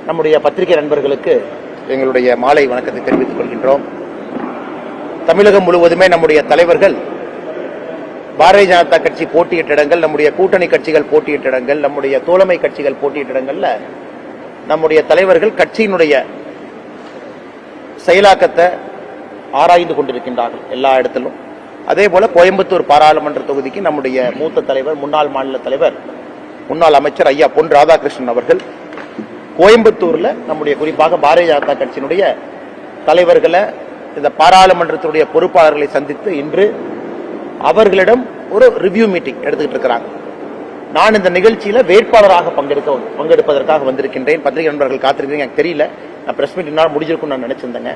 நம்முடைய பத்திரிகை நண்பர்களுக்கு எங்களுடைய மாலை வணக்கத்தை தெரிவித்துக் கொள்கின்றோம். தமிழகம் முழுவதுமே நம்முடைய தலைவர்கள் பாரதிய ஜனதா கட்சி போட்டியிட்ட இடங்கள், நம்முடைய கூட்டணி கட்சிகள் போட்டியிட்ட இடங்கள், நம்முடைய தோழமை கட்சிகள் போட்டியிட்ட இடங்கள்ல நம்முடைய தலைவர்கள் கட்சியினுடைய செயலாக்கத்தை ஆராய்ந்து கொண்டிருக்கின்றார்கள் எல்லா இடத்திலும். அதே போல கோயம்புத்தூர் பாராளுமன்ற தொகுதிக்கு நம்முடைய மூத்த தலைவர், முன்னாள் மாநில தலைவர், முன்னாள் அமைச்சர் ஐயா பொன் ராதாகிருஷ்ணன் அவர்கள் கோயம்புத்தூர்ல நம்முடைய குறிப்பாக பாரதிய ஜனதா கட்சியினுடைய தலைவர்களை, இந்த பாராளுமன்றத்தினுடைய பொறுப்பாளர்களை சந்தித்து இன்று அவர்களிடம் ஒரு ரிவ்யூ மீட்டிங் எடுத்துக்கிட்டு இருக்கிறாங்க. நான் இந்த நிகழ்ச்சியில வேட்பாளராக பங்கெடுப்பதற்காக வந்திருக்கின்றேன். பத்திரிகை நண்பர்கள் காத்திருக்கீங்க, எனக்கு தெரியல, நான் பிரஸ் மீட் முடிஞ்சிருக்கும் நான் நினைச்சிருந்தேங்க.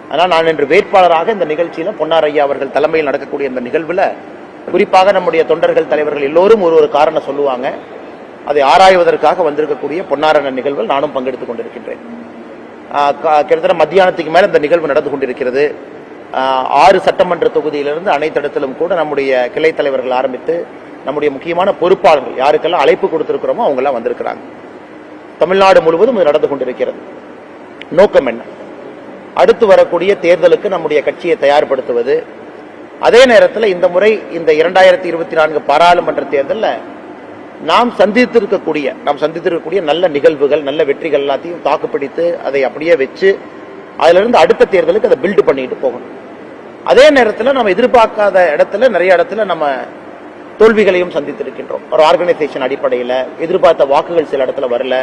அதனால் நான் இன்று வேட்பாளராக இந்த நிகழ்ச்சியில பொன்னார் ஐயா அவர்கள் தலைமையில் நடக்கக்கூடிய இந்த நிகழ்வுல குறிப்பாக நம்முடைய தொண்டர்கள், தலைவர்கள் எல்லோரும் ஒரு காரணம் சொல்லுவாங்க. அதை ஆராய்வதற்காக வந்திருக்கக்கூடிய பொன்னாரண்ணன் நிகழ்வில் நானும் பங்கெடுத்துக் கொண்டிருக்கின்றேன். கிட்டத்தட்ட மத்தியானத்துக்கு மேல இந்த நிகழ்வு நடந்து கொண்டிருக்கிறது. 6 சட்டமன்ற தொகுதியிலிருந்து அனைத்து இடத்திலும் கூட நம்முடைய கிளை தலைவர்கள் ஆரம்பித்து நம்முடைய முக்கியமான பொறுப்பாளர்கள் யாருக்கெல்லாம் அழைப்பு கொடுத்திருக்கிறோமோ அவங்க எல்லாம் வந்திருக்கிறாங்க. தமிழ்நாடு முழுவதும் இது நடந்து கொண்டிருக்கிறது. நோக்கம் என்ன? அடுத்து வரக்கூடிய தேர்தலுக்கு நம்முடைய கட்சியை தயார்படுத்துவது. அதே நேரத்தில் இந்த முறை இந்த 2024 பாராளுமன்ற தேர்தலில் நாம் சந்தித்திருக்கக்கூடிய நல்ல நிகழ்வுகள், நல்ல வெற்றிகள் எல்லாத்தையும் தாக்குப்பிடித்து அதை அப்படியே வச்சு அதிலிருந்து அடுத்த தேர்தலுக்கு அதை பில்டு பண்ணிட்டு போகணும். அதே நேரத்தில் நம்ம எதிர்பார்க்காத இடத்துல நிறைய இடத்துல நம்ம தோல்விகளையும் சந்தித்திருக்கின்றோம். ஒரு ஆர்கனைசேஷன் அடிப்படையில் எதிர்பார்த்த வாக்குகள் சில இடத்துல வரல,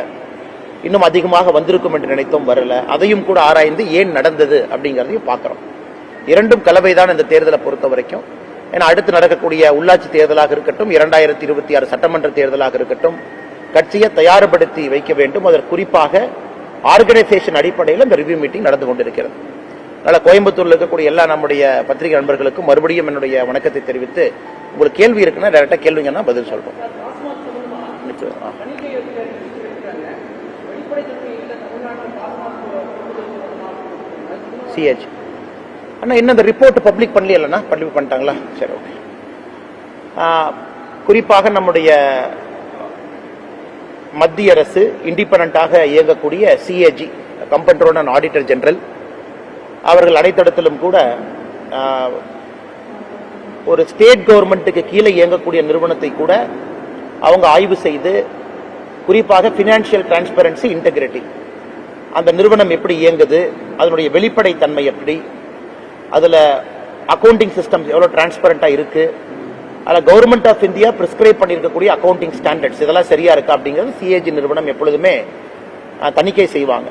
இன்னும் அதிகமாக வந்திருக்கும் என்று நினைத்தோம், வரல. அதையும் கூட ஆராய்ந்து ஏன் நடந்தது அப்படிங்கறதையும் பார்க்கிறோம். இரண்டும் கலவைதான் இந்த தேர்தலை பொறுத்த வரைக்கும். ஏன்னா அடுத்து நடக்கக்கூடிய உள்ளாட்சி தேர்தலாக இருக்கட்டும், 2026 சட்டமன்ற தேர்தலாக இருக்கட்டும், கட்சியை தயார்படுத்தி வைக்க வேண்டும். அதற்கு குறிப்பாக ஆர்கனைசேஷன் அடிப்படையில் இந்த ரிவ்யூ மீட்டிங் நடந்து கொண்டிருக்கிறது. அதனால கோயம்புத்தூர்ல இருக்கக்கூடிய எல்லா நம்முடைய பத்திரிகை நண்பர்களுக்கும் மறுபடியும் என்னுடைய வணக்கத்தை தெரிவித்து, உங்களுக்கு கேள்வி இருக்குன்னா டைரக்டா கேள்விங்கன்னா பதில் சொல்றோம். சிஹெச் அண்ணா இன்னும் இந்த ரிப்போர்ட் பப்ளிக் பண்ணலையா? பப்ளிக் பண்ணிட்டாங்களா? சரி, ஓகே. குறிப்பாக நம்முடைய மத்திய அரசு இண்டிபெண்டன்டாக இயங்கக்கூடிய சிஏஜி, கம்பென்ட்ரோல் அண்ட் ஆடிட்டர் ஜெனரல், அவர்கள் அனைத்திடத்திலும் கூட ஒரு ஸ்டேட் கவர்மெண்ட்டுக்கு கீழே இயங்கக்கூடிய நிறுவனத்தை கூட அவங்க ஆய்வு செய்து, குறிப்பாக பினான்சியல் டிரான்ஸ்பரன்சி, இன்டெகிரிட்டி, அந்த நிறுவனம் எப்படி இயங்குது, அதனுடைய வெளிப்படை தன்மை எப்படி, அதுல அக்கவுண்டிங் சிஸ்டம் எவ்வளவு டிரான்ஸ்பரண்டா இருக்கு, அதில் கவர்மெண்ட் ஆஃப் இந்தியா பிரிஸ்கிரைப் பண்ணியிருக்கக்கூடிய அக்கவுண்டிங் ஸ்டாண்டர்ட்ஸ் இதெல்லாம் சரியா இருக்கா அப்படிங்கிறது சிஏஜி நிறுவனம் எப்பொழுதுமே தணிக்கை செய்வாங்க.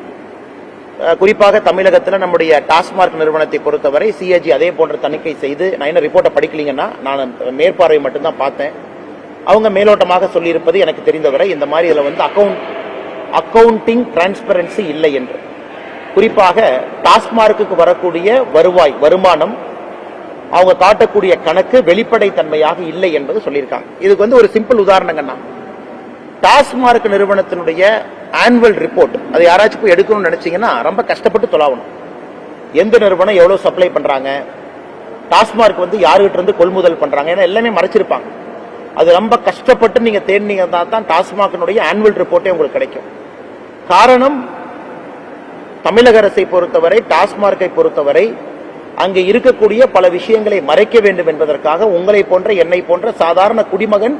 குறிப்பாக தமிழகத்தில் நம்முடைய டாஸ்மார்க் நிறுவனத்தை பொறுத்தவரை சிஏஜி அதே போன்ற தணிக்கை செய்து, நான் என்ன ரிப்போர்ட்டை படிக்கலீங்கன்னா, நான் மேற்பார்வை மட்டும்தான் பார்த்தேன். அவங்க மேலோட்டமாக சொல்லியிருப்பது எனக்கு தெரிந்தவரை இந்த மாதிரி இதுல வந்து அக்கவுண்டிங் டிரான்ஸ்பரன்சி இல்லை என்று, குறிப்பாக டாஸ்மார்க்கு வரக்கூடிய வருமானம், அவங்க காட்டக்கூடிய கணக்கு வெளிப்படை தன்மையாக இல்லை என்பது சொல்லியிருக்காங்க. இதுக்கு வந்து ஒரு சிம்பிள் உதாரணங்கண்ணா, டாஸ்மார்க் நிறுவனத்தினுடைய ஆனுவல் ரிப்போர்ட் அதை யாராச்சும் போய் எடுக்கணும்னு நினைச்சீங்கன்னா ரொம்ப கஷ்டப்பட்டு தொலாவணும். எந்த நிறுவனம் எவ்வளவு சப்ளை பண்றாங்க, டாஸ்மார்க் வந்து யாருகிட்ட இருந்து கொள்முதல் பண்றாங்க, ஏன்னா எல்லாமே மறைச்சிருப்பாங்க. அது ரொம்ப கஷ்டப்பட்டு நீங்க தேடினீங்கன்னா தான் டாஸ்மார்க்கினுடைய ஆனுவல் ரிப்போர்ட்டே உங்களுக்கு கிடைக்கும். காரணம், தமிழக அரசை பொறுத்தவரை, டாஸ்மார்க்கை பொறுத்தவரை அங்கே இருக்கக்கூடிய பல விஷயங்களை மறைக்க வேண்டும் என்பதற்காக உங்களை போன்ற, என்னை போன்ற சாதாரண குடிமகன்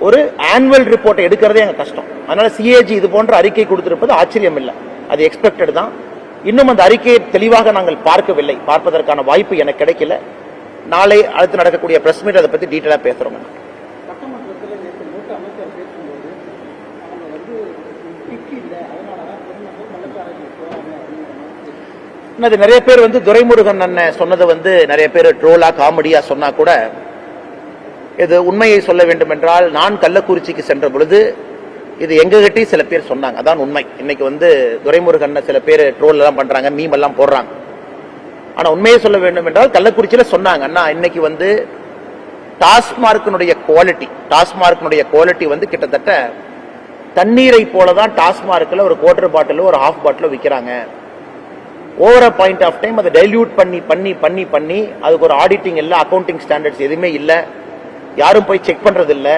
ஒரு ஆனுவல் ரிப்போர்ட்டை எடுக்கிறதே அங்க கஷ்டம். அதனால சிஏஜி இது போன்ற அறிக்கை கொடுத்திருப்பது ஆச்சரியம் இல்லை, அது எக்ஸ்பெக்டட் தான். இன்னும் அந்த அறிக்கையை தெளிவாக நாங்கள் பார்க்கவில்லை, பார்ப்பதற்கான வாய்ப்பு எனக்கு கிடைக்கல. நாளை அடுத்து நடக்கக்கூடிய பிரஸ் மீட் அதை பத்தி டீட்டெயிலா பேசுறோம். நிறைய பேர் வந்து துரைமுருகன் அண்ணன் சொன்னதை வந்து நிறைய பேர் ட்ரோலா, காமெடியா சொன்னா கூட, இது உண்மையை சொல்ல வேண்டும் என்றால், நான் கள்ளக்குறிச்சிக்கு சென்ற பொழுது இது எங்ககிட்டயும் சில பேர் சொன்னாங்க, அதான் உண்மை. இன்னைக்கு வந்து துரைமுருகன் சில பேர் ட்ரோல் எல்லாம் பண்றாங்க, மீம் எல்லாம் போடுறாங்க. ஆனா உண்மையை சொல்ல வேண்டும் என்றால் கள்ளக்குறிச்சியில சொன்னாங்க, அண்ணா இன்னைக்கு வந்து டாஸ்மார்க்கினுடைய குவாலிட்டி வந்து கிட்டத்தட்ட தண்ணீரை போலதான் டாஸ்மார்க்ல ஒரு குவார்டர் பாட்டிலோ ஒரு ஹாஃப் பாட்டிலோ விற்கிறாங்க. Over a point of time அதை டைல்யூட் பண்ணி அதுக்கு ஒரு ஆடிட்டிங் இல்லை, அக்கவுண்டிங் ஸ்டாண்டர்ட்ஸ் எதுவுமே இல்லை, யாரும் போய் செக் பண்றது இல்லை.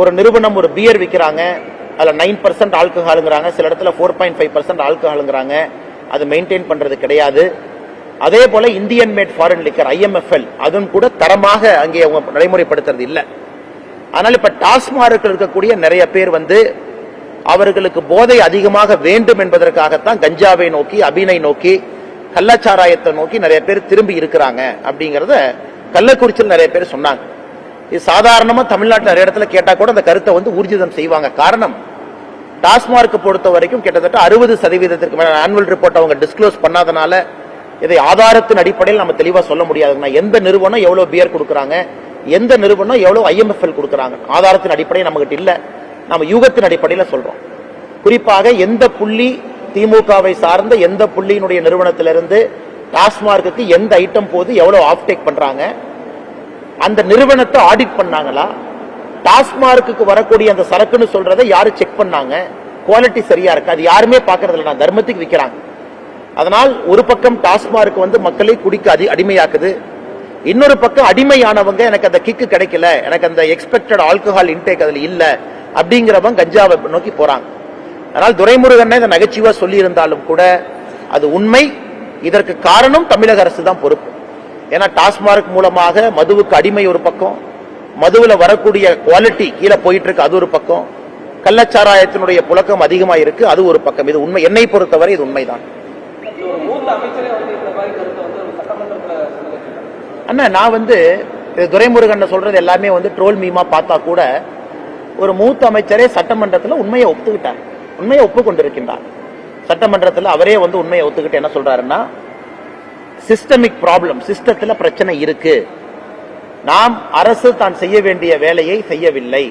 ஒரு நிறுவனம் ஒரு பியர் விற்கிறாங்க, அதுல 9% ஆல்கஹாலுங்கிறாங்க, சில இடத்துல 4.5% ஆல்கஹாலுங்கிறாங்க. அது மெயின்டைன் பண்றது கிடையாது. அதே போல Indian mat foreign liquor IMFL அதுவும் கூட தரமாக அங்கே அவங்க நடைமுறைப்படுத்துறது இல்லை. ஆனால் இப்ப டாஸ்மார்க் இருக்கக்கூடிய நிறைய பேர் வந்து அவர்களுக்கு போதை அதிகமாக வேண்டும் என்பதற்காகத்தான் கஞ்சாவை நோக்கி, அபினை நோக்கி, கள்ளச்சாராயத்தை நோக்கி நிறைய பேர் திரும்பி இருக்கிறாங்க அப்படிங்கறத கள்ளக்குறிச்சியில் நிறைய பேர் சொன்னாங்க. இது சாதாரணமா தமிழ்நாட்டில் நிறைய இடத்துல கேட்டா கூட அந்த கருத்தை வந்து ஊர்ஜிதம் செய்வாங்க. காரணம், டாஸ்மார்க் பொறுத்த வரைக்கும் கிட்டத்தட்ட 60% மேல ஆனுவல் ரிப்போர்ட் அவங்க டிஸ்க்ளோஸ் பண்ணாதனால இதை ஆதாரத்தின் அடிப்படையில் நம்ம தெளிவா சொல்ல முடியாதுன்னா எந்த நிறுவனம் எவ்வளவு பியர் கொடுக்கறாங்க, எந்த நிறுவனம் எவ்வளவு IMFL கொடுக்கறாங்க, ஆதாரத்தின் அடிப்படையில் நமக்கு இல்ல. நம்ம யூகத்தின் அடிப்படையில் சொல்றோம். குறிப்பாக எந்த புள்ளி திமுகவை சார்ந்த எந்த புள்ளியினுடைய நிறுவனத்திலிருந்து டாஸ்மார்க்கு எந்த ஐட்டம் போது எவ்வளவு ஆஃப் டேக் பண்றாங்க, அந்த நிறுவனத்தை ஆடிட் பண்ணாங்களா, டாஸ்மார்க்கு வரக்கூடிய அந்த சரக்குன்னு சொல்றதை யாரு செக் பண்ணாங்க, குவாலிட்டி சரியா இருக்கு, அது யாருமே பாக்குறது இல்லை. தர்மத்துக்கு விற்கிறாங்க. அதனால் ஒரு பக்கம் டாஸ்மார்க் வந்து மக்களை குடிக்க அடிமையாக்குது, இன்னொரு பக்கம் அடிமையானவங்க எனக்கு அந்த கிக்கு கிடைக்கல, எனக்கு அந்த எக்ஸ்பெக்டட் ஆல்கஹால் இன்டேக் அதுல இல்ல அப்படிங்கிறவங்க கஞ்சாவை நோக்கி போறாங்க. அதனால் துரைமுருகன் இந்த நகைச்சுவா சொல்லி இருந்தாலும் கூட அது உண்மை. இதற்கு காரணம் தமிழக அரசு தான் பொறுப்பு. ஏன்னா டாஸ்மார்க் மூலமாக மதுவுக்கு அடிமை ஒரு பக்கம், மதுவுல வரக்கூடிய குவாலிட்டி கீழே போயிட்டு இருக்கு அது ஒரு பக்கம், கள்ளச்சாராயத்தினுடைய புழக்கம் அதிகமா இருக்கு அது ஒரு பக்கம். இது உண்மை, என்னை பொறுத்தவரை இது உண்மைதான். அண்ணா நான் வந்து துரைமுருகன் சொல்றது எல்லாமே வந்து ட்ரோல் மீமா பார்த்தா கூட ஒரு மூத்த அமைச்சரே சட்டமன்றத்தில் உண்மையை ஒப்புக்கிட்டார், உண்மையை ஒப்புக்கொண்டிருக்கின்றார். சட்டமன்றத்தில் அவரே வந்து உண்மையை ஒத்துக்கிட்டு என்ன சொல்றாருன்னா, சிஸ்டமிக் ப்ராப்ளம், சிஸ்டத்தில் பிரச்சனை இருக்கு, நாம் அரசு தான் செய்ய வேண்டிய வேலையை செய்யவில்லை,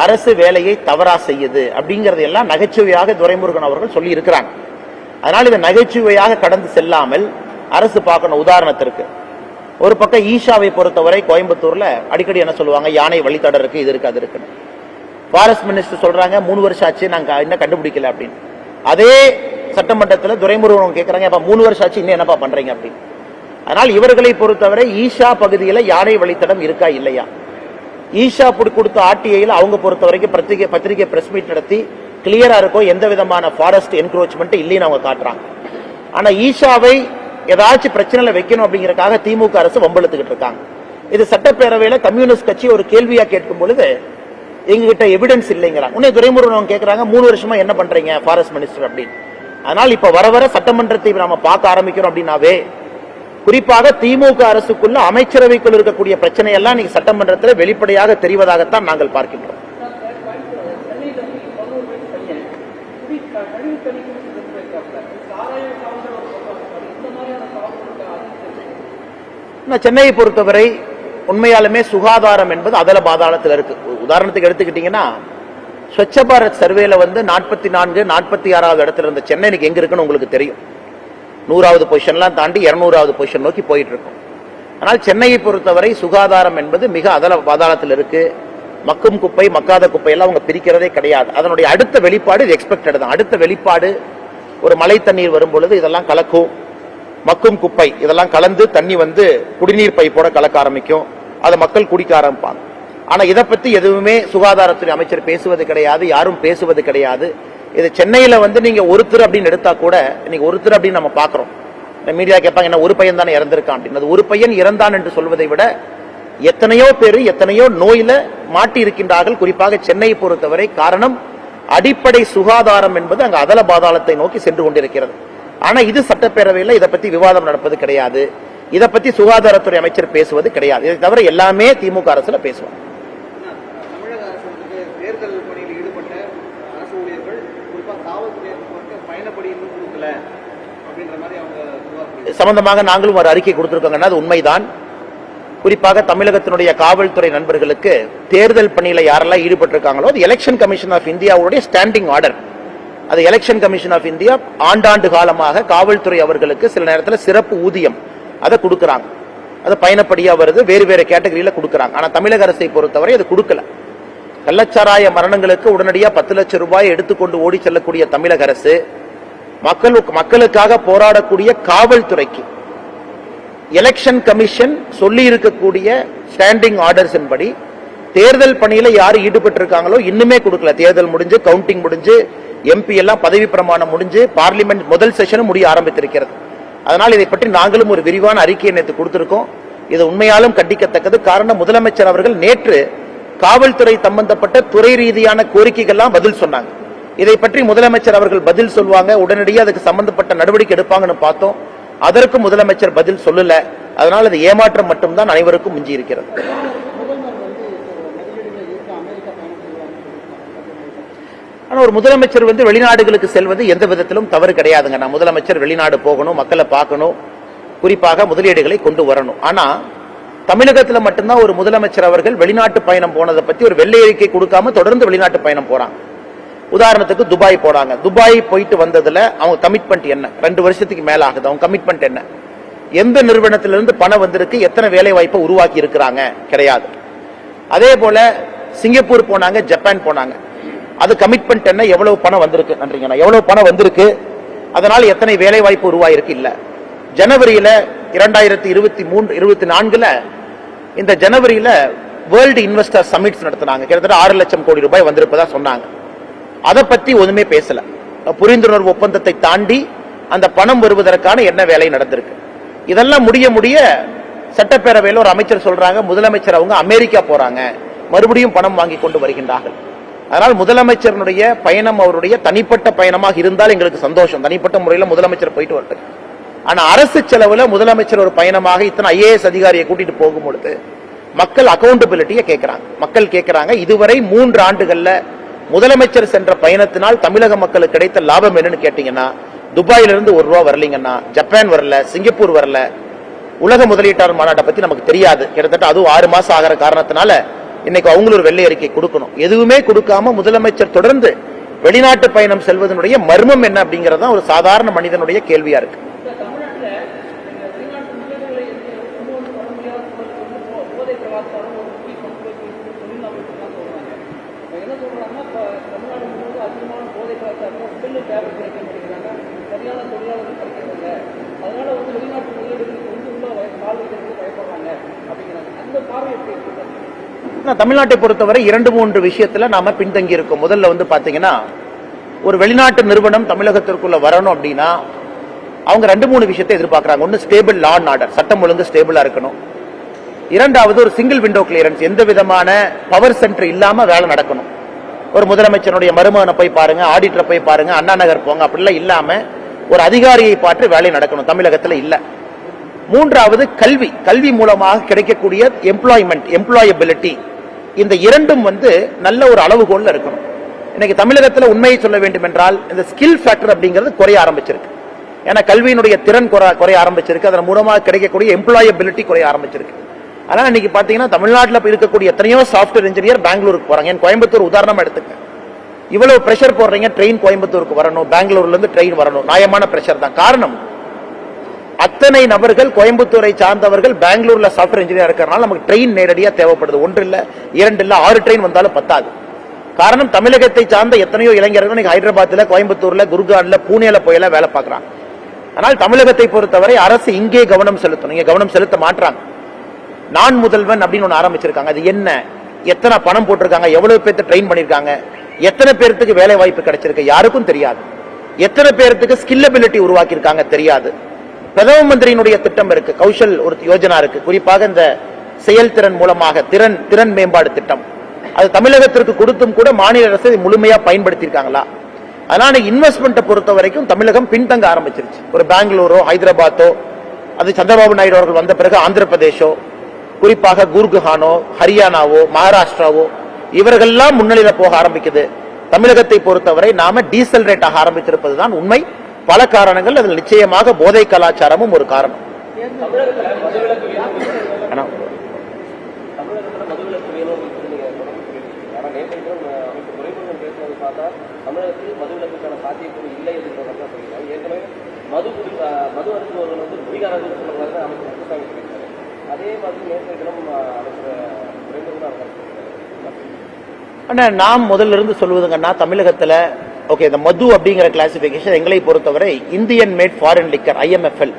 அரசு வேலையை தவறா செய்யுது அப்படிங்கறது எல்லாம் நகைச்சுவையாக துரைமுருகன் அவர்கள் சொல்லி இருக்கிறாங்க. அதனால் இதை நகைச்சுவையாக கடந்து செல்லாமல் அரசு பார்க்கணும். உதாரணத்திற்கு ஒரு பக்கம் ஈஷாவை பொறுத்தவரை கோயம்புத்தூர்ல அடிக்கடி என்ன சொல்லுவாங்க, யானை வழித்தடம் இருக்கு, இது இருக்கு, அது இருக்கு. ஃபாரஸ்ட் மினிஸ்டர் சொல்றாங்க 3 வருஷம் ஆச்சு நாங்க இன்னும் கண்டுபிடிக்கல அப்படின்னு. அதே சட்டமன்றத்தில் துரைமுருகன் கேட்கறாங்க, அப்ப 3 வருஷம் ஆச்சு இன்னும் என்னப்பா பண்றீங்க அப்படின்னு. அதனால் இவர்களை பொறுத்தவரை ஈஷா பகுதியில் யானை வழித்தடம் இருக்கா இல்லையா, ஈஷா கொடுத்த ஆர்டிஐல அவங்க பொறுத்த வரைக்கும் பத்திரிகை பிரஸ் மீட் நடத்தி கிளியரா இருக்கும், எந்த விதமான ஃபாரஸ்ட் என்க்ரோச்மெண்ட் இல்லைன்னு அவங்க காட்டுறாங்க. ஆனா ஈஷாவை ஏதாச்சும் பிரச்சனையில வைக்கணும் அப்படிங்கறதுக்காக திமுக அரசு வம்பெழுத்துக்கிட்டு இருக்காங்க. இது சட்டப்பேரவையில கம்யூனிஸ்ட் கட்சி ஒரு கேள்வியா கேட்கும் பொழுது எங்ககிட்ட எவிடன்ஸ் இல்லைங்கிறாங்க. உடனே துரைமுருகன் கேட்கறாங்க 3 வருஷமா என்ன பண்றீங்க ஃபாரஸ்ட் மினிஸ்டர் அப்படின்னு. அதனால் இப்ப வர வர சட்டமன்றத்தை நாம பார்க்க ஆரம்பிக்கிறோம் அப்படின்னாவே, குறிப்பாக திமுக அரசுக்குள்ள அமைச்சரவைக்குள் இருக்கக்கூடிய பிரச்சனை எல்லாம் நீங்க சட்டமன்றத்தில் வெளிப்படையாக தெரிவதாகத்தான் நாங்கள் பார்க்கின்றோம். சென்னையை பொறுத்தவரை உண்மையாலுமே சுகாதாரம் என்பது அதல பாதாளத்தில் இருக்கு. உதாரணத்துக்கு எடுத்துக்கிட்டீங்கன்னா, ஸ்வச்ச பாரத் சர்வேல வந்து 44, 46வது இடத்துல இருந்த சென்னை இன்னைக்கு எங்க இருக்குன்னு உங்களுக்கு தெரியும். 100வது பொசிஷன்லாம் தாண்டி 200வது பொசிஷன் நோக்கி போயிட்டு இருக்கும். ஆனால் சென்னையை பொறுத்தவரை சுகாதாரம் என்பது மிக அதல பாதாளத்தில் இருக்கு. மக்கும் குப்பை, மக்காத குப்பை எல்லாம் அவங்க பிரிக்கிறதே கிடையாது. அதனுடைய அடுத்த வெளிப்பாடு இது எக்ஸ்பெக்டட் தான். அடுத்த வெளிப்பாடு ஒரு மழை தண்ணீர் வரும் பொழுது இதெல்லாம் கலக்கும், மக்கும் குப்பை இதெல்லாம் கலந்து தண்ணி வந்து குடிநீர் பைப்போட கலக்க ஆரம்பிக்கும், அதை மக்கள் குடிக்க ஆரம்பிப்பாங்க. ஆனா இதை பத்தி எதுவுமே சுகாதாரத்துறை அமைச்சர் பேசுவது கிடையாது, யாரும் பேசுவது கிடையாது. இது சென்னையில வந்து நீங்க ஒருத்தர் அப்படின்னு எடுத்தா கூட, இன்னைக்கு ஒருத்தர் அப்படின்னு நம்ம பாக்குறோம், மீடியா கேட்பாங்க என்ன ஒரு பையன் தானே இறந்திருக்கான் அப்படின்னு. ஒரு பையன் இறந்தான் என்று சொல்வதை விட எத்தனையோ பேர் எத்தனையோ நோயில மாட்டி இருக்கின்றார்கள், குறிப்பாக சென்னையை பொறுத்தவரை. காரணம், அடிப்படை சுகாதாரம் என்பது அங்க அதல பாதாளத்தை நோக்கி சென்று கொண்டிருக்கிறது. ஆனா இது சட்டப்பேரவையில் இதை பத்தி விவாதம் நடப்பது கிடையாது, இதை பத்தி சுகாதாரத்துறை அமைச்சர் பேசுவது கிடையாது. இதை தவிர எல்லாமே திமுக அரசுல பேசுவாங்க. தமிழக அரசு தேர்தல் பணியில் ஈடுபட்ட அரசு ஊழியர்கள் குறிப்பாக காவல்துறையினருக்கு பயணப்படி இன்னும் கொடுக்கல அப்படின்ற மாதிரி அவங்க சம்பந்தமாக நாங்களும் ஒரு அறிக்கை கொடுத்திருக்கோங்க. அது உண்மைதான். குறிப்பாக தமிழகத்தினுடைய காவல்துறை நண்பர்களுக்கு தேர்தல் பணியில யாரெல்லாம் ஈடுபட்டிருக்காங்களோ அது எலெக்ஷன் கமிஷன் ஆஃப் இந்தியாவுடைய ஸ்டாண்டிங் ஆர்டர். அது எலெக்ஷன் கமிஷன் ஆஃப் இந்தியா ஆண்டாண்டு காலமாக காவல்துறை அவர்களுக்கு சில நேரத்தில் சிறப்பு ஊதியம் அதை கொடுக்கறாங்க. அது பயணப்படியா வருது, வேறு வேறு கேட்டகரியில கொடுக்கறாங்க. ஆனா தமிழக அரசை பொறுத்தவரை அது கொடுக்கல. கள்ளச்சாராய மரணங்களுக்கு உடனடியாக 10 லட்சம் ரூபாய் எடுத்துக்கொண்டு ஓடி செல்லக்கூடிய தமிழக அரசு மக்களுக்காக போராடக்கூடிய காவல்துறைக்கு எலெக்ஷன் கமிஷன் சொல்லி இருக்கக்கூடிய ஸ்டாண்டிங் ஆர்டர்ஸ் படி தேர்தல் பணியில யாரு ஈடுபட்டு இருக்காங்களோ இன்னுமே கொடுக்கல. தேர்தல் முடிஞ்சு, கவுண்டிங் முடிஞ்சு, எம்பி எல்லாம் பதவி பிரமாணம் முடிஞ்சு, பார்லிமெண்ட் முதல் செஷனும் முடிய ஆரம்பித்திருக்கிறது. அதனால் இதை பற்றி நாங்களும் ஒரு விரிவான அறிக்கையை நேற்று கொடுத்திருக்கோம். இது உண்மையாலும் கண்டிக்கத்தக்கது. காரணம், முதலமைச்சர் அவர்கள் நேற்று காவல்துறை சம்பந்தப்பட்ட துறை ரீதியான கோரிக்கைகள்லாம் பதில் சொன்னாங்க. இதை பற்றி முதலமைச்சர் அவர்கள் பதில் சொல்வாங்க, உடனடியாக அதுக்கு சம்பந்தப்பட்ட நடவடிக்கை எடுப்பாங்கன்னு பார்த்தோம். அதற்கும் முதலமைச்சர் பதில் சொல்லல. அதனால் அது ஏமாற்றம் மட்டும்தான் அனைவருக்கும் மிஞ்சி இருக்கிறது. ஆனா ஒரு முதலமைச்சர் வெளிநாடுகளுக்கு செல்வது எந்த விதத்திலும் தவறு கிடையாதுங்க. நான் முதலமைச்சர் வெளிநாடு போகணும், மக்களை பார்க்கணும், குறிப்பாக முதலீடுகளை கொண்டு வரணும். ஆனா தமிழகத்தில் மட்டும்தான் ஒரு முதலமைச்சர் அவர்கள் வெளிநாட்டு பயணம் போனதை பத்தி ஒரு வெள்ளை அறிக்கை கொடுக்காம தொடர்ந்து வெளிநாட்டு பயணம் போறாங்க. உதாரணத்துக்கு துபாய் போறாங்க. துபாய் போயிட்டு வந்ததுல அவங்க கமிட்மெண்ட் என்ன? 2 வருஷத்துக்கு மேல ஆகுது. அவங்க கமிட்மெண்ட் என்ன? எந்த நிறுவனத்திலிருந்து பணம் வந்திருக்கு, எத்தனை வேலை வாய்ப்பை உருவாக்கி இருக்கிறாங்க? கிடையாது. அதே போல சிங்கப்பூர் போனாங்க, ஜப்பான் போனாங்க. அது கமிட்மெண்ட் என்ன? எவ்வளவு பணம் வந்திருக்கு? நன்றிங்கண்ணா. எவ்வளவு பணம் வந்திருக்கு, அதனால எத்தனை வேலை வாய்ப்பு உருவாயிருக்கு? இல்ல. ஜனவரியில 2023-24 இந்த ஜனவரியில வேர்ல்டு இன்வெஸ்டர் சமிட்ஸ் நடத்தினாங்க. கிட்டத்தட்ட 6 லட்சம் கோடி ரூபாய் வந்திருப்பதா சொன்னாங்க. அதை பத்தி ஒண்ணுமே பேசல. புரிந்துணர்வு ஒப்பந்தத்தை தாண்டி அந்த பணம் வருவதற்கான என்ன வேலை நடந்திருக்கு? இதெல்லாம் முடிய சட்டப்பேரவையில் ஒரு அமைச்சர் சொல்றாங்க, முதலமைச்சர் அவங்க அமெரிக்கா போறாங்க, மறுபடியும் பணம் வாங்கி கொண்டு வருகின்றார்கள். அதனால் முதலமைச்சருடைய பயணம் அவருடைய தனிப்பட்ட பயணமாக இருந்தால் எங்களுக்கு சந்தோஷம். தனிப்பட்ட முறையில் முதலமைச்சர் போயிட்டு வரட்டு. ஆனா அரசு செலவுல முதலமைச்சர் ஒரு பயணமாக இத்தனை IAS அதிகாரியை கூட்டிட்டு போகும் பொழுது மக்கள் அக்கௌண்டபிலிட்டியை கேட்கிறாங்க. மக்கள் கேட்கிறாங்க, இதுவரை 3 ஆண்டுகள்ல முதலமைச்சர் சென்ற பயணத்தினால் தமிழக மக்களுக்கு கிடைத்த லாபம் என்னன்னு கேட்டீங்கன்னா, துபாயிலிருந்து ₹1 வரலீங்கன்னா, ஜப்பான் வரல, சிங்கப்பூர் வரல, உலக முதலீட்டாளர் மாநாட்டை பத்தி நமக்கு தெரியாது. கிட்டத்தட்ட அதுவும் 6 மாசம் ஆகிற காரணத்தினால இன்னைக்கு அவங்களும் ஒரு வெள்ளை அறிக்கை கொடுக்கணும். எதுவுமே கொடுக்காம முதலமைச்சர் தொடர்ந்து வெளிநாட்டு பயணம் செல்வதனுடைய மர்மம் என்ன அப்படிங்கறது ஒரு சாதாரண மனிதனுடைய கேள்வியா இருக்கு. தமிழ்நாட்டை பொறுத்தவரை 2-3 விஷயத்துல நாம பின்தங்கி இருக்கோம். முதல்ல பாத்தீங்கன்னா, ஒரு வெளிநாட்டு நிறுவனம் தமிழகத்திற்குள்ள வரணும் அப்படின்னா அவங்க 2-3 விஷயத்தை எதிர்பார்க்கறாங்க. ஒன்னு, ஸ்டேபிள் லா அண்ட் ஆர்டர், சட்டம் ஒழுங்கு ஸ்டேபிளா இருக்கணும். இரண்டாவது, ஒரு சிங்கிள் விண்டோ கிளியரன்ஸ், எந்த விதமான பவர் சென்டர் இல்லாம வேலை நடக்கணும். ஒரு முதலமைச்சருடைய மருமகனை போய் பாருங்க, ஆடிட்டரை போய் பாருங்க, அண்ணா நகர் போங்க, அப்படிலாம் இல்லாம ஒரு அதிகாரியை பார்த்து வேலை நடக்கணும். தமிழகத்தில் இல்ல. மூன்றாவது, கல்வி மூலமாக கிடைக்கக்கூடிய எம்ப்ளாய்மெண்ட், எம்ப்ளாயபிலிட்டி, இந்த இரண்டும் நல்ல ஒரு அளவுகோல்ல இருக்கணும். இன்னைக்கு தமிழகத்தில் உண்மையை சொல்ல வேண்டும் என்றால் இந்த ஸ்கில் ஃபேக்டர் அப்படிங்கிறது குறைய ஆரம்பிச்சிருக்கு. ஏன்னா கல்வியினுடைய திறன் குறைய ஆரம்பிச்சிருக்கு. அதன் மூலமாக கிடைக்கக்கூடிய எம்ப்ளாயபிலிட்டி குறைய ஆரம்பிச்சிருக்கு. அதனால இன்னைக்கு பாத்தீங்கன்னா தமிழ்நாட்டில் இருக்கக்கூடிய எத்தனையோ சாப்ட்வேர் இன்ஜினியர் பெங்களூருக்கு போறாங்க. கோயம்புத்தூர் உதாரணமா எடுத்துக்க. இவ்வளவு பிரஷர் போடுறீங்க, ட்ரெயின் கோயம்புத்தூருக்கு வரணும், பெங்களூர்ல இருந்து ட்ரெயின் வரணும், நியாயமான பிரஷர் தான். காரணம், அத்தனை நபர்கள் கோயம்புத்தூரை சார்ந்தவர்கள் பெங்களூர்ல சாப்ட்வேர் இன்ஜினியர் இருக்கிறனால நமக்கு ட்ரெயின் நேரடியா தேவைப்படுது. 1 இல்ல 2 இல்ல 6 ட்ரெயின் வந்தாலும் பத்தாது. காரணம், தமிழகத்தை சார்ந்த எத்தனையோ இளைஞர்கள் ஹைதராபாத்ல, கோயம்புத்தூர்ல, குர்கான்ல, பூனேல போயெல்லாம் வேலை பார்க்கறாங்க. ஆனால் தமிழகத்தை பொறுத்தவரை அரசு இங்கே கவனம் செலுத்தணும். இங்க கவனம் செலுத்த மாட்டாங்க. நான் முதல்வன் அப்படின்னு ஒன்று ஆரம்பிச்சிருக்காங்க. அது என்ன? எத்தனை பணம் போட்டிருக்காங்க? எவ்வளவு பேருக்கு ட்ரெயின் பண்ணிருக்காங்க? எத்தனை பேருக்கு வேலை வாய்ப்பு கிடைச்சிருக்கு? யாருக்கும் தெரியாது. எத்தனை பேருக்கு ஸ்கில்லபிலிட்டி உருவாக்கி இருக்காங்க? தெரியாது. பிரதம மந்திரியினுடைய திட்டம் இருக்கு, கௌஷல் ஒரு யோஜனா இருக்கு. குறிப்பாக இந்த செயல்திறன் மூலமாக திறன் மேம்பாடு திட்டம், அது தமிழகத்திற்கு கொடுத்தும் கூட மாநில அரசு முழுமையா பயன்படுத்தி இருக்காங்களா? அதனால இன்வெஸ்ட்மெண்ட்டை பொறுத்த வரைக்கும் தமிழகம் பின்தங்க ஆரம்பிச்சிருச்சு. ஒரு பெங்களூரோ, ஹைதராபாத்தோ, அது சந்திரபாபு நாயுடு அவர்கள் வந்த பிறகு ஆந்திர பிரதேசோ, குறிப்பாக குர்கானோ, ஹரியானாவோ, மகாராஷ்டிராவோ, இவர்கள்லாம் முன்னிலையில போக ஆரம்பிக்குது. தமிழகத்தை பொறுத்தவரை நாம டீசல் ரேட் ஆக ஆரம்பிச்சிருப்பதுதான் உண்மை. பல காரணங்கள், அதில் நிச்சயமாக போதை கலாச்சாரமும் ஒரு காரணம். நாம் முதல்ல இருந்து சொல்வதுங்கன்னா, தமிழகத்தில் ஓகே, இந்த மது அப்படிங்கிற கிளாசிபிகேஷன் எங்களை பொறுத்தவரை Indian mat foreign liquor, IMFL,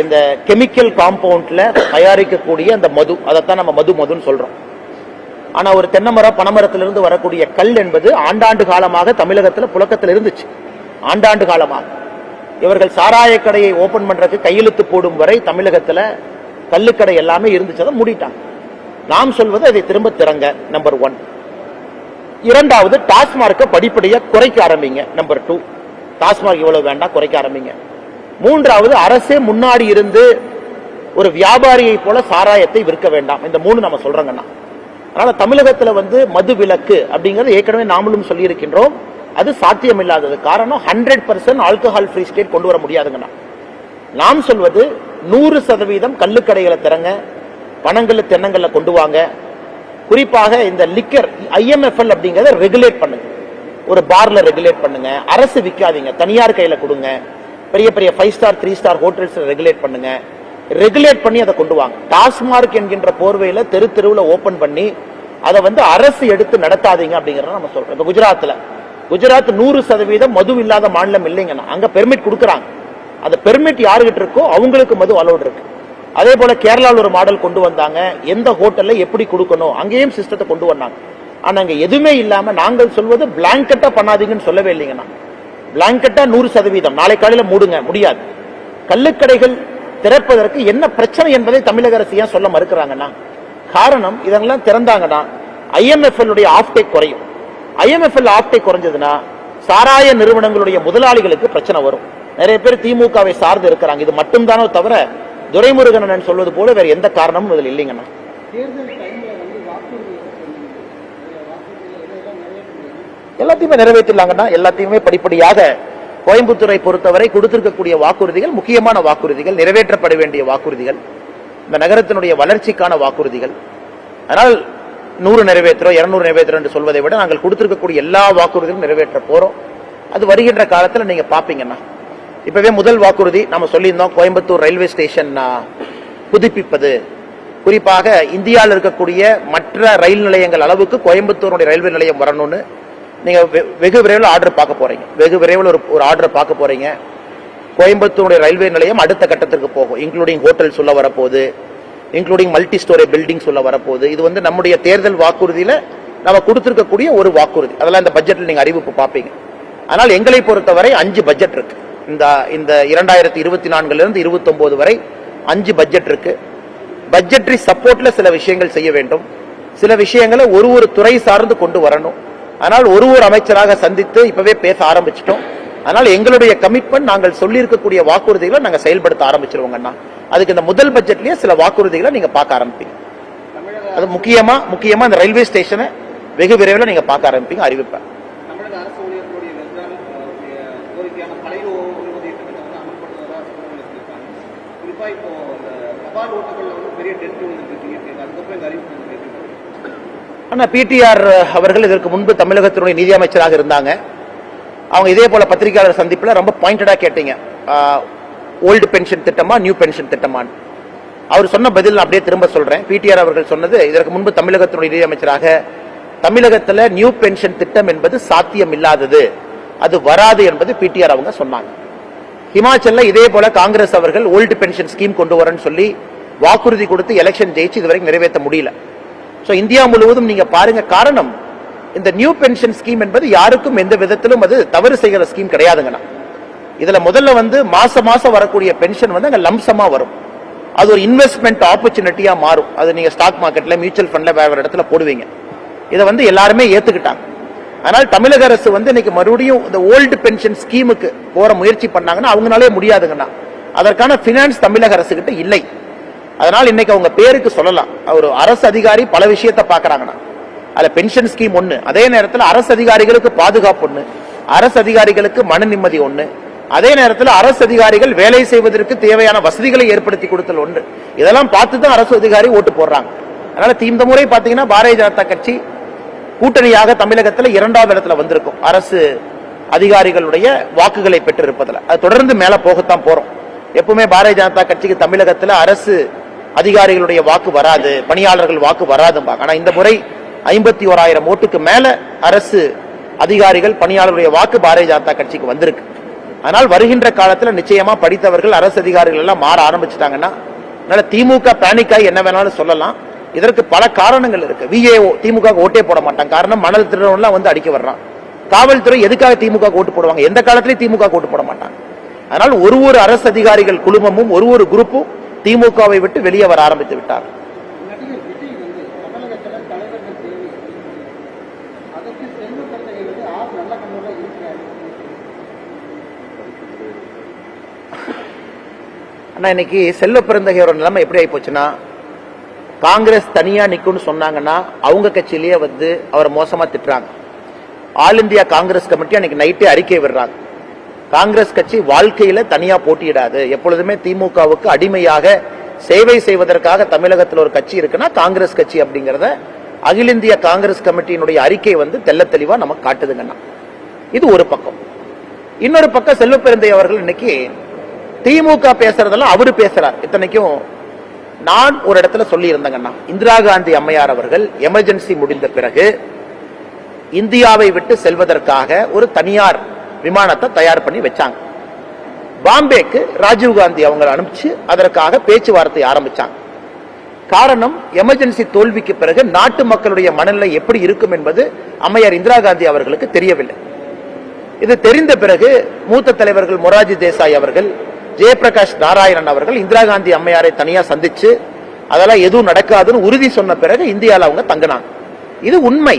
இந்த கெமிக்கல் காம்பவுண்ட்ல தயாரிக்கக்கூடிய அந்த மது, அதைத்தான் நம்ம மதுன்னு சொல்றோம். ஆனா ஒரு தென்னமரம் பனைமரத்திலிருந்து வரக்கூடிய கல் என்பது ஆண்டாண்டு காலமாக தமிழகத்தில் புழக்கத்தில் இருந்துச்சு. ஆண்டாண்டு காலமாக இவர்கள் சாராய கடையை ஓபன் பண்றதுக்கு கையெழுத்து போடும் வரை தமிழகத்தில் கல்லுக்கடை எல்லாமே இருந்துச்சு, அதை மூடிட்டாங்க. நாம் சொல்வது அதை திரும்ப திறங்க, நம்பர் 1. இரண்டாவது, டாஸ்மார்க்கை படிப்படியா குறைக்க ஆரம்பிங்க, நம்பர் 2. டாஸ்மார்க் இவ்வளவு வேண்டாம், குறைக்க ஆரம்பிங்க. மூன்றாவது, அரசே முன்னாடி இருந்து ஒரு வியாபாரியை போல சாராயத்தை விற்க வேண்டாம். இந்த 3 நம்ம சொல்றோங்கண்ணா. அதனால தமிழகத்துல மது விலக்கு அப்படிங்கறது ஏற்கனவே நாமளும் சொல்லி இருக்கின்றோம். அது சாத்தியம் இல்லாதது. காரணம் 100% ஆல்கஹால் ஃப்ரீ ஸ்டேட் கொண்டு வர முடியாதுங்கண்ணா. நாம் சொல்வது 100% கள்ளுக்கடைகளை திறங்க, பணங்கள்ல தென்னங்கள்ல கொண்டு வாங்க. குறிப்பாக இந்த லிக்கர் IMFL அப்படிங்கறத ரெகுலேட் பண்ணுங்க. ஒரு பார்ல ரெகுலேட் பண்ணுங்க. அரசு விற்காதீங்க, தனியார் கையில கொடுங்க. பெரிய பெரிய 5 ஸ்டார் 3 ஸ்டார் ஹோட்டல்ஸ் ரெகுலேட் பண்ணுங்க. ரெகுலேட் பண்ணி அதை கொண்டு வாங்க. டாஸ்மார்க் என்கின்ற போர்வையில தெரு தெருவுல ஓபன் பண்ணி அதை அரசு எடுத்து நடத்தாதீங்க அப்படிங்கறத நம்ம சொல்றோம். இப்ப குஜராத் 100% மது இல்லாத மாநிலம் இல்லைங்கன்னா அங்க பெர்மிட் கொடுக்கறாங்க. அந்த பெர்மிட் யாருகிட்ட இருக்கோ அவங்களுக்கு மது அலோட் இருக்கு. அதே போல கேரளாவில் ஒரு மாடல் கொண்டு வந்தாங்க. எந்த ஹோட்டல்ல எப்படி கொடுக்கணும் அங்கேயும் சிஸ்டத்தை கொண்டு வந்தாங்க. ஆனா அங்க எதுவுமே இல்லாம நாங்கள் சொல்வது பிளாங்கெட்டா பண்ணாதீங்கன்னு சொல்லவே இல்லைங்கண்ணா. பிளாங்கெட்டா 100% நாளை காலையில மூடுங்க, முடியாது. கள்ளுக்கடைகள் திறப்பதற்கு என்ன பிரச்சனை என்பதை தமிழக அரசு ஏன் சொல்ல மறுக்கிறாங்கன்னா, காரணம் இதெல்லாம் திறந்தாங்கன்னா IMFL உடைய ஆஃப்டேக் குறையும். IMFL ஆஃப்டேக் குறைஞ்சதுன்னா சாராய நிறுவனங்களுடைய முதலாளிகளுக்கு பிரச்சனை வரும். நிறைய பேர் திமுகவை சார்ந்து இருக்கிறாங்க. இது மட்டும்தானோ தவிர துரைமுருகன் சொல்வது போல வேற எந்த காரணமும் இதில் இல்லைங்கண்ணா. எல்லாத்தையுமே நிறைவேற்றலாங்கண்ணா. எல்லாத்தையுமே படிப்படியாக கோயம்புத்தூரை பொறுத்தவரை கொடுத்திருக்கக்கூடிய வாக்குறுதிகள் முக்கியமான வாக்குறுதிகள், நிறைவேற்றப்பட வேண்டிய வாக்குறுதிகள், இந்த நகரத்தினுடைய வளர்ச்சிக்கான வாக்குறுதிகள். அதனால் 100 நிறைவேற்றுறோம் 200 நிறைவேற்றுறோம் என்று சொல்வதை விட நாங்கள் கொடுத்திருக்கக்கூடிய எல்லா வாக்குறுதிகளும் நிறைவேற்ற போறோம். அது வருகின்ற காலத்தில் நீங்க பாப்பீங்கன்னா, இப்பவே முதல் வாக்குறுதி நம்ம சொல்லியிருந்தோம், கோயம்புத்தூர் ரயில்வே ஸ்டேஷன் புதுப்பிப்பது. குறிப்பாக இந்தியாவில் இருக்கக்கூடிய மற்ற ரயில் நிலையங்கள் அளவுக்கு கோயம்புத்தூருடைய ரயில்வே நிலையம் வரணும்னு நீங்க வெகு விரைவில் ஆர்டர் பார்க்க போறீங்க. வெகு விரைவில் ஒரு ஆர்டர் பார்க்க போறீங்க. கோயம்புத்தூருடைய ரயில்வே நிலையம் அடுத்த கட்டத்திற்கு போகும். இன்க்ளூடிங் ஹோட்டல் சொல்ல வரப்போகுது, இன்க்ளூடிங் மல்டி ஸ்டோரி பில்டிங் சொல்ல வரப்போகுது. இது நம்முடைய தேர்தல் வாக்குறுதியில நம்ம கொடுத்திருக்கக்கூடிய ஒரு வாக்குறுதி. அதெல்லாம் இந்த பட்ஜெட்ல நீங்க அறிவிப்பு பார்ப்பீங்க. ஆனால் எங்களை பொறுத்தவரை 5 பட்ஜெட் இருக்கு. இந்த 2024 இருந்து 29 வரை 5 பட்ஜெட் இருக்கு. பட்ஜெட்டரி சப்போர்ட்ல சில விஷயங்கள் செய்ய வேண்டும். சில விஷயங்களை ஒரு துறை சார்ந்து கொண்டு வரணும். ஆனால் ஒரு அமைச்சராக சந்தித்து இப்பவே பேச ஆரம்பிச்சிட்டோம். அதனால எங்களுடைய கமிட்மெண்ட், நாங்கள் சொல்லி இருக்கக்கூடிய வாக்குறுதிகளை நாங்க செயல்படுத்த ஆரம்பிச்சிருவோங்கண்ணா. அதுக்கு இந்த முதல் பட்ஜெட்லயே சில வாக்குறுதிகளை நீங்க பார்க்க ஆரம்பிப்பீங்க. அது முக்கியமா இந்த ரயில்வே ஸ்டேஷனை வெகு விரைவில் நீங்க பார்க்க ஆரம்பிப்பீங்க, அறிவிப்பேன். ஆனா PTR அவர்கள் இதற்கு முன்பு தமிழகத்தினுடைய நிதி அமைச்சராக இருந்தாங்க. அவங்க இதே போல பத்திரிகையாளர் சந்திப்புல ரொம்ப பாயிண்டடா கேட்டீங்க, ஓல்டு பென்ஷன் திட்டமா நியூ பென்ஷன் திட்டமான்னு. அவர் சொன்ன பதில் அப்படியே திரும்ப சொல்றேன். PTR அவர்கள் சொன்னது, இதற்கு முன்பு தமிழகத்தினுடைய நிதி அமைச்சராக, தமிழகத்துல நியூ பென்ஷன் திட்டம் என்பது சாத்தியம் இல்லாதது, அது வராது என்பது PTR அவங்க சொன்னாங்க. ஹிமாச்சல்ல இதே போல காங்கிரஸ் அவர்கள் ஓல்டு பென்ஷன் ஸ்கீம் கொண்டு வரேன்னு சொல்லி வாக்குறுதி கொடுத்து எலெக்ஷன் ஜெயிச்சு இதுவரைக்கும் நிறைவேற்ற முடியல. சோ இந்தியா முழுவதும் நீங்க பாருங்க. காரணம், இந்த நியூ பென்ஷன் ஸ்கீம் என்பது யாருக்கும் எந்த விதத்திலும் அது தவறு செய்கிற ஸ்கீம் கிடையாதுங்கண்ணா. இதுல முதல்ல மாசம் வரக்கூடிய பென்ஷன் அங்க லம்சமா வரும். அது ஒரு இன்வெஸ்ட்மெண்ட் ஆப்பர்ச்சுனிட்டியா மாறும். அது நீங்க ஸ்டாக் மார்க்கெட்ல, மியூச்சுவல் ஃபண்ட்ல வேற இடத்துல போடுவீங்க. இதை எல்லாருமே ஏத்துக்கிட்டாங்க. ஆனால் தமிழக அரசு இன்னைக்கு மறுபடியும் இந்த ஓல்டு பென்ஷன் ஸ்கீமுக்கு போற முயற்சி பண்ணாங்கன்னா அவங்களாலே முடியாதுங்கண்ணா. அதற்கான பினான்ஸ் தமிழக அரசு கிட்ட இல்லை. அதனால இன்னைக்கு அவங்க பேருக்கு சொல்லலாம், ஒரு அரசு அதிகாரி பல விஷயத்தை பாக்குறாங்கன்னா அதுல பென்ஷன் ஸ்கீம் ஒண்ணு, அதே நேரத்தில் அரசு அதிகாரிகளுக்கு பாதுகாப்பு ஒண்ணு, அரசு அதிகாரிகளுக்கு மன நிம்மதி ஒண்ணு, அதே நேரத்தில் அரசு அதிகாரிகள் வேலை செய்வதற்கு தேவையான வசதிகளை ஏற்படுத்தி கொடுத்தல் ஒன்று. இதெல்லாம் பார்த்துதான் அரசு அதிகாரி ஓட்டு போடுறாங்க. அதனால இந்த முறை பாத்தீங்கன்னா பாரதிய ஜனதா கட்சி கூட்டணியாக தமிழகத்தில் 2வது இடத்துல வந்திருக்கும், அரசு அதிகாரிகளுடைய வாக்குகளை பெற்றிருப்பதில். அது தொடர்ந்து மேல போகத்தான் போறோம். எப்பவுமே பாரதிய ஜனதா கட்சிக்கு தமிழகத்தில் அரசு அதிகாரிகளுடைய வாக்கு வராது, பணியாளர்கள் வாக்கு வராதும்பாங்க. ஆனா இந்த முறை 51,000 ஓட்டுக்கு மேல அரசு அதிகாரிகள் பணியாளர்களுடைய வாக்கு பாரதிய ஜனதா கட்சிக்கு வந்திருக்கு. ஆனால் வருகின்ற காலத்தில் நிச்சயமா படித்தவர்கள் அரசு அதிகாரிகள் எல்லாம் மாற ஆரம்பிச்சுட்டாங்கன்னா, அதனால திமுக பேனிக் ஆகி என்ன வேணாலும் சொல்லலாம். இதற்கு பல காரணங்கள் இருக்கு. விஏஓ திமுக ஓட்டே போட மாட்டாங்க, காரணம் மணல் திருடவன்லாம் வந்து அடிக்க வர்றான். காவல்துறை எதுக்காக திமுக ஓட்டு போடுவாங்க? எந்த காலத்திலயும் திமுக ஓட்டு போட மாட்டாங்க. அதனால் ஒரு அரசு அதிகாரிகள் குழுமமும் ஒரு குரூப்பும் திமுகவை விட்டு வெளியே வர ஆரம்பித்து விட்டார். ஆனா இன்னைக்கு செல்வ பெருந்தகையோட நிலைமை எப்படி ஆகி போச்சுன்னா, காங்கிரஸ் தனியா நிக்கும்னு சொன்னாங்கன்னா அவங்க கட்சியிலேயே வந்து அவர் மோசமா திட்டுறாங்க. ஆல் இந்தியா காங்கிரஸ் கமிட்டி அன்னைக்கு நைட்டே அறிக்கை விடுறாங்க, காங்கிரஸ் கட்சி வாழ்க்கையில தனியா போட்டியிடாது, எப்பொழுதுமே திமுகவுக்கு அடிமையாக சேவை செய்வதற்காக தமிழகத்தில் ஒரு கட்சி இருக்குன்னா காங்கிரஸ் கட்சி அப்படிங்கறத அகில இந்திய காங்கிரஸ் கமிட்டியினுடைய அறிக்கை வந்து தெள்ள தெளிவா நமக்கு காட்டுதுங்கன்னா. இது ஒரு பக்கம். இன்னொரு பக்கம் செல்வ பெருந்தை அவர்கள் இன்னைக்கு திமுக பேசுறதெல்லாம் அவரு பேசுறார். இத்தனைக்கும் நான் ஒரு இடத்துல சொல்லி இருந்தேங்கன்னா, இந்திரா காந்தி அம்மையார் அவர்கள் எமர்ஜென்சி முடிந்த பிறகு இந்தியாவை விட்டு செல்வதற்காக ஒரு தனியார் விமானத்தை தயார் பண்ணி வச்சாங்க. பாம்பேக்கு ராஜீவ்காந்தி அவங்க அனுப்பிச்சு அதற்காக பேச்சுவார்த்தை ஆரம்பிச்சாங்க. காரணம், எமர்ஜென்சி தோல்விக்கு பிறகு நாட்டு மக்களுடைய மனநிலை எப்படி இருக்கும் என்பது அம்மையார் இந்திரா காந்தி அவர்களுக்கு தெரியவில்லை. இது தெரிந்த பிறகு மூத்த தலைவர்கள் மொரார்ஜி தேசாய் அவர்கள், ஜெயபிரகாஷ் நாராயணன் அவர்கள் இந்திரா காந்தி அம்மையாரை தனியா சந்திச்சு அதெல்லாம் எதுவும் நடக்காதுன்னு உறுதி சொன்ன பிறகு இந்தியாவில் அவங்க தங்கினாங்க. இது உண்மை.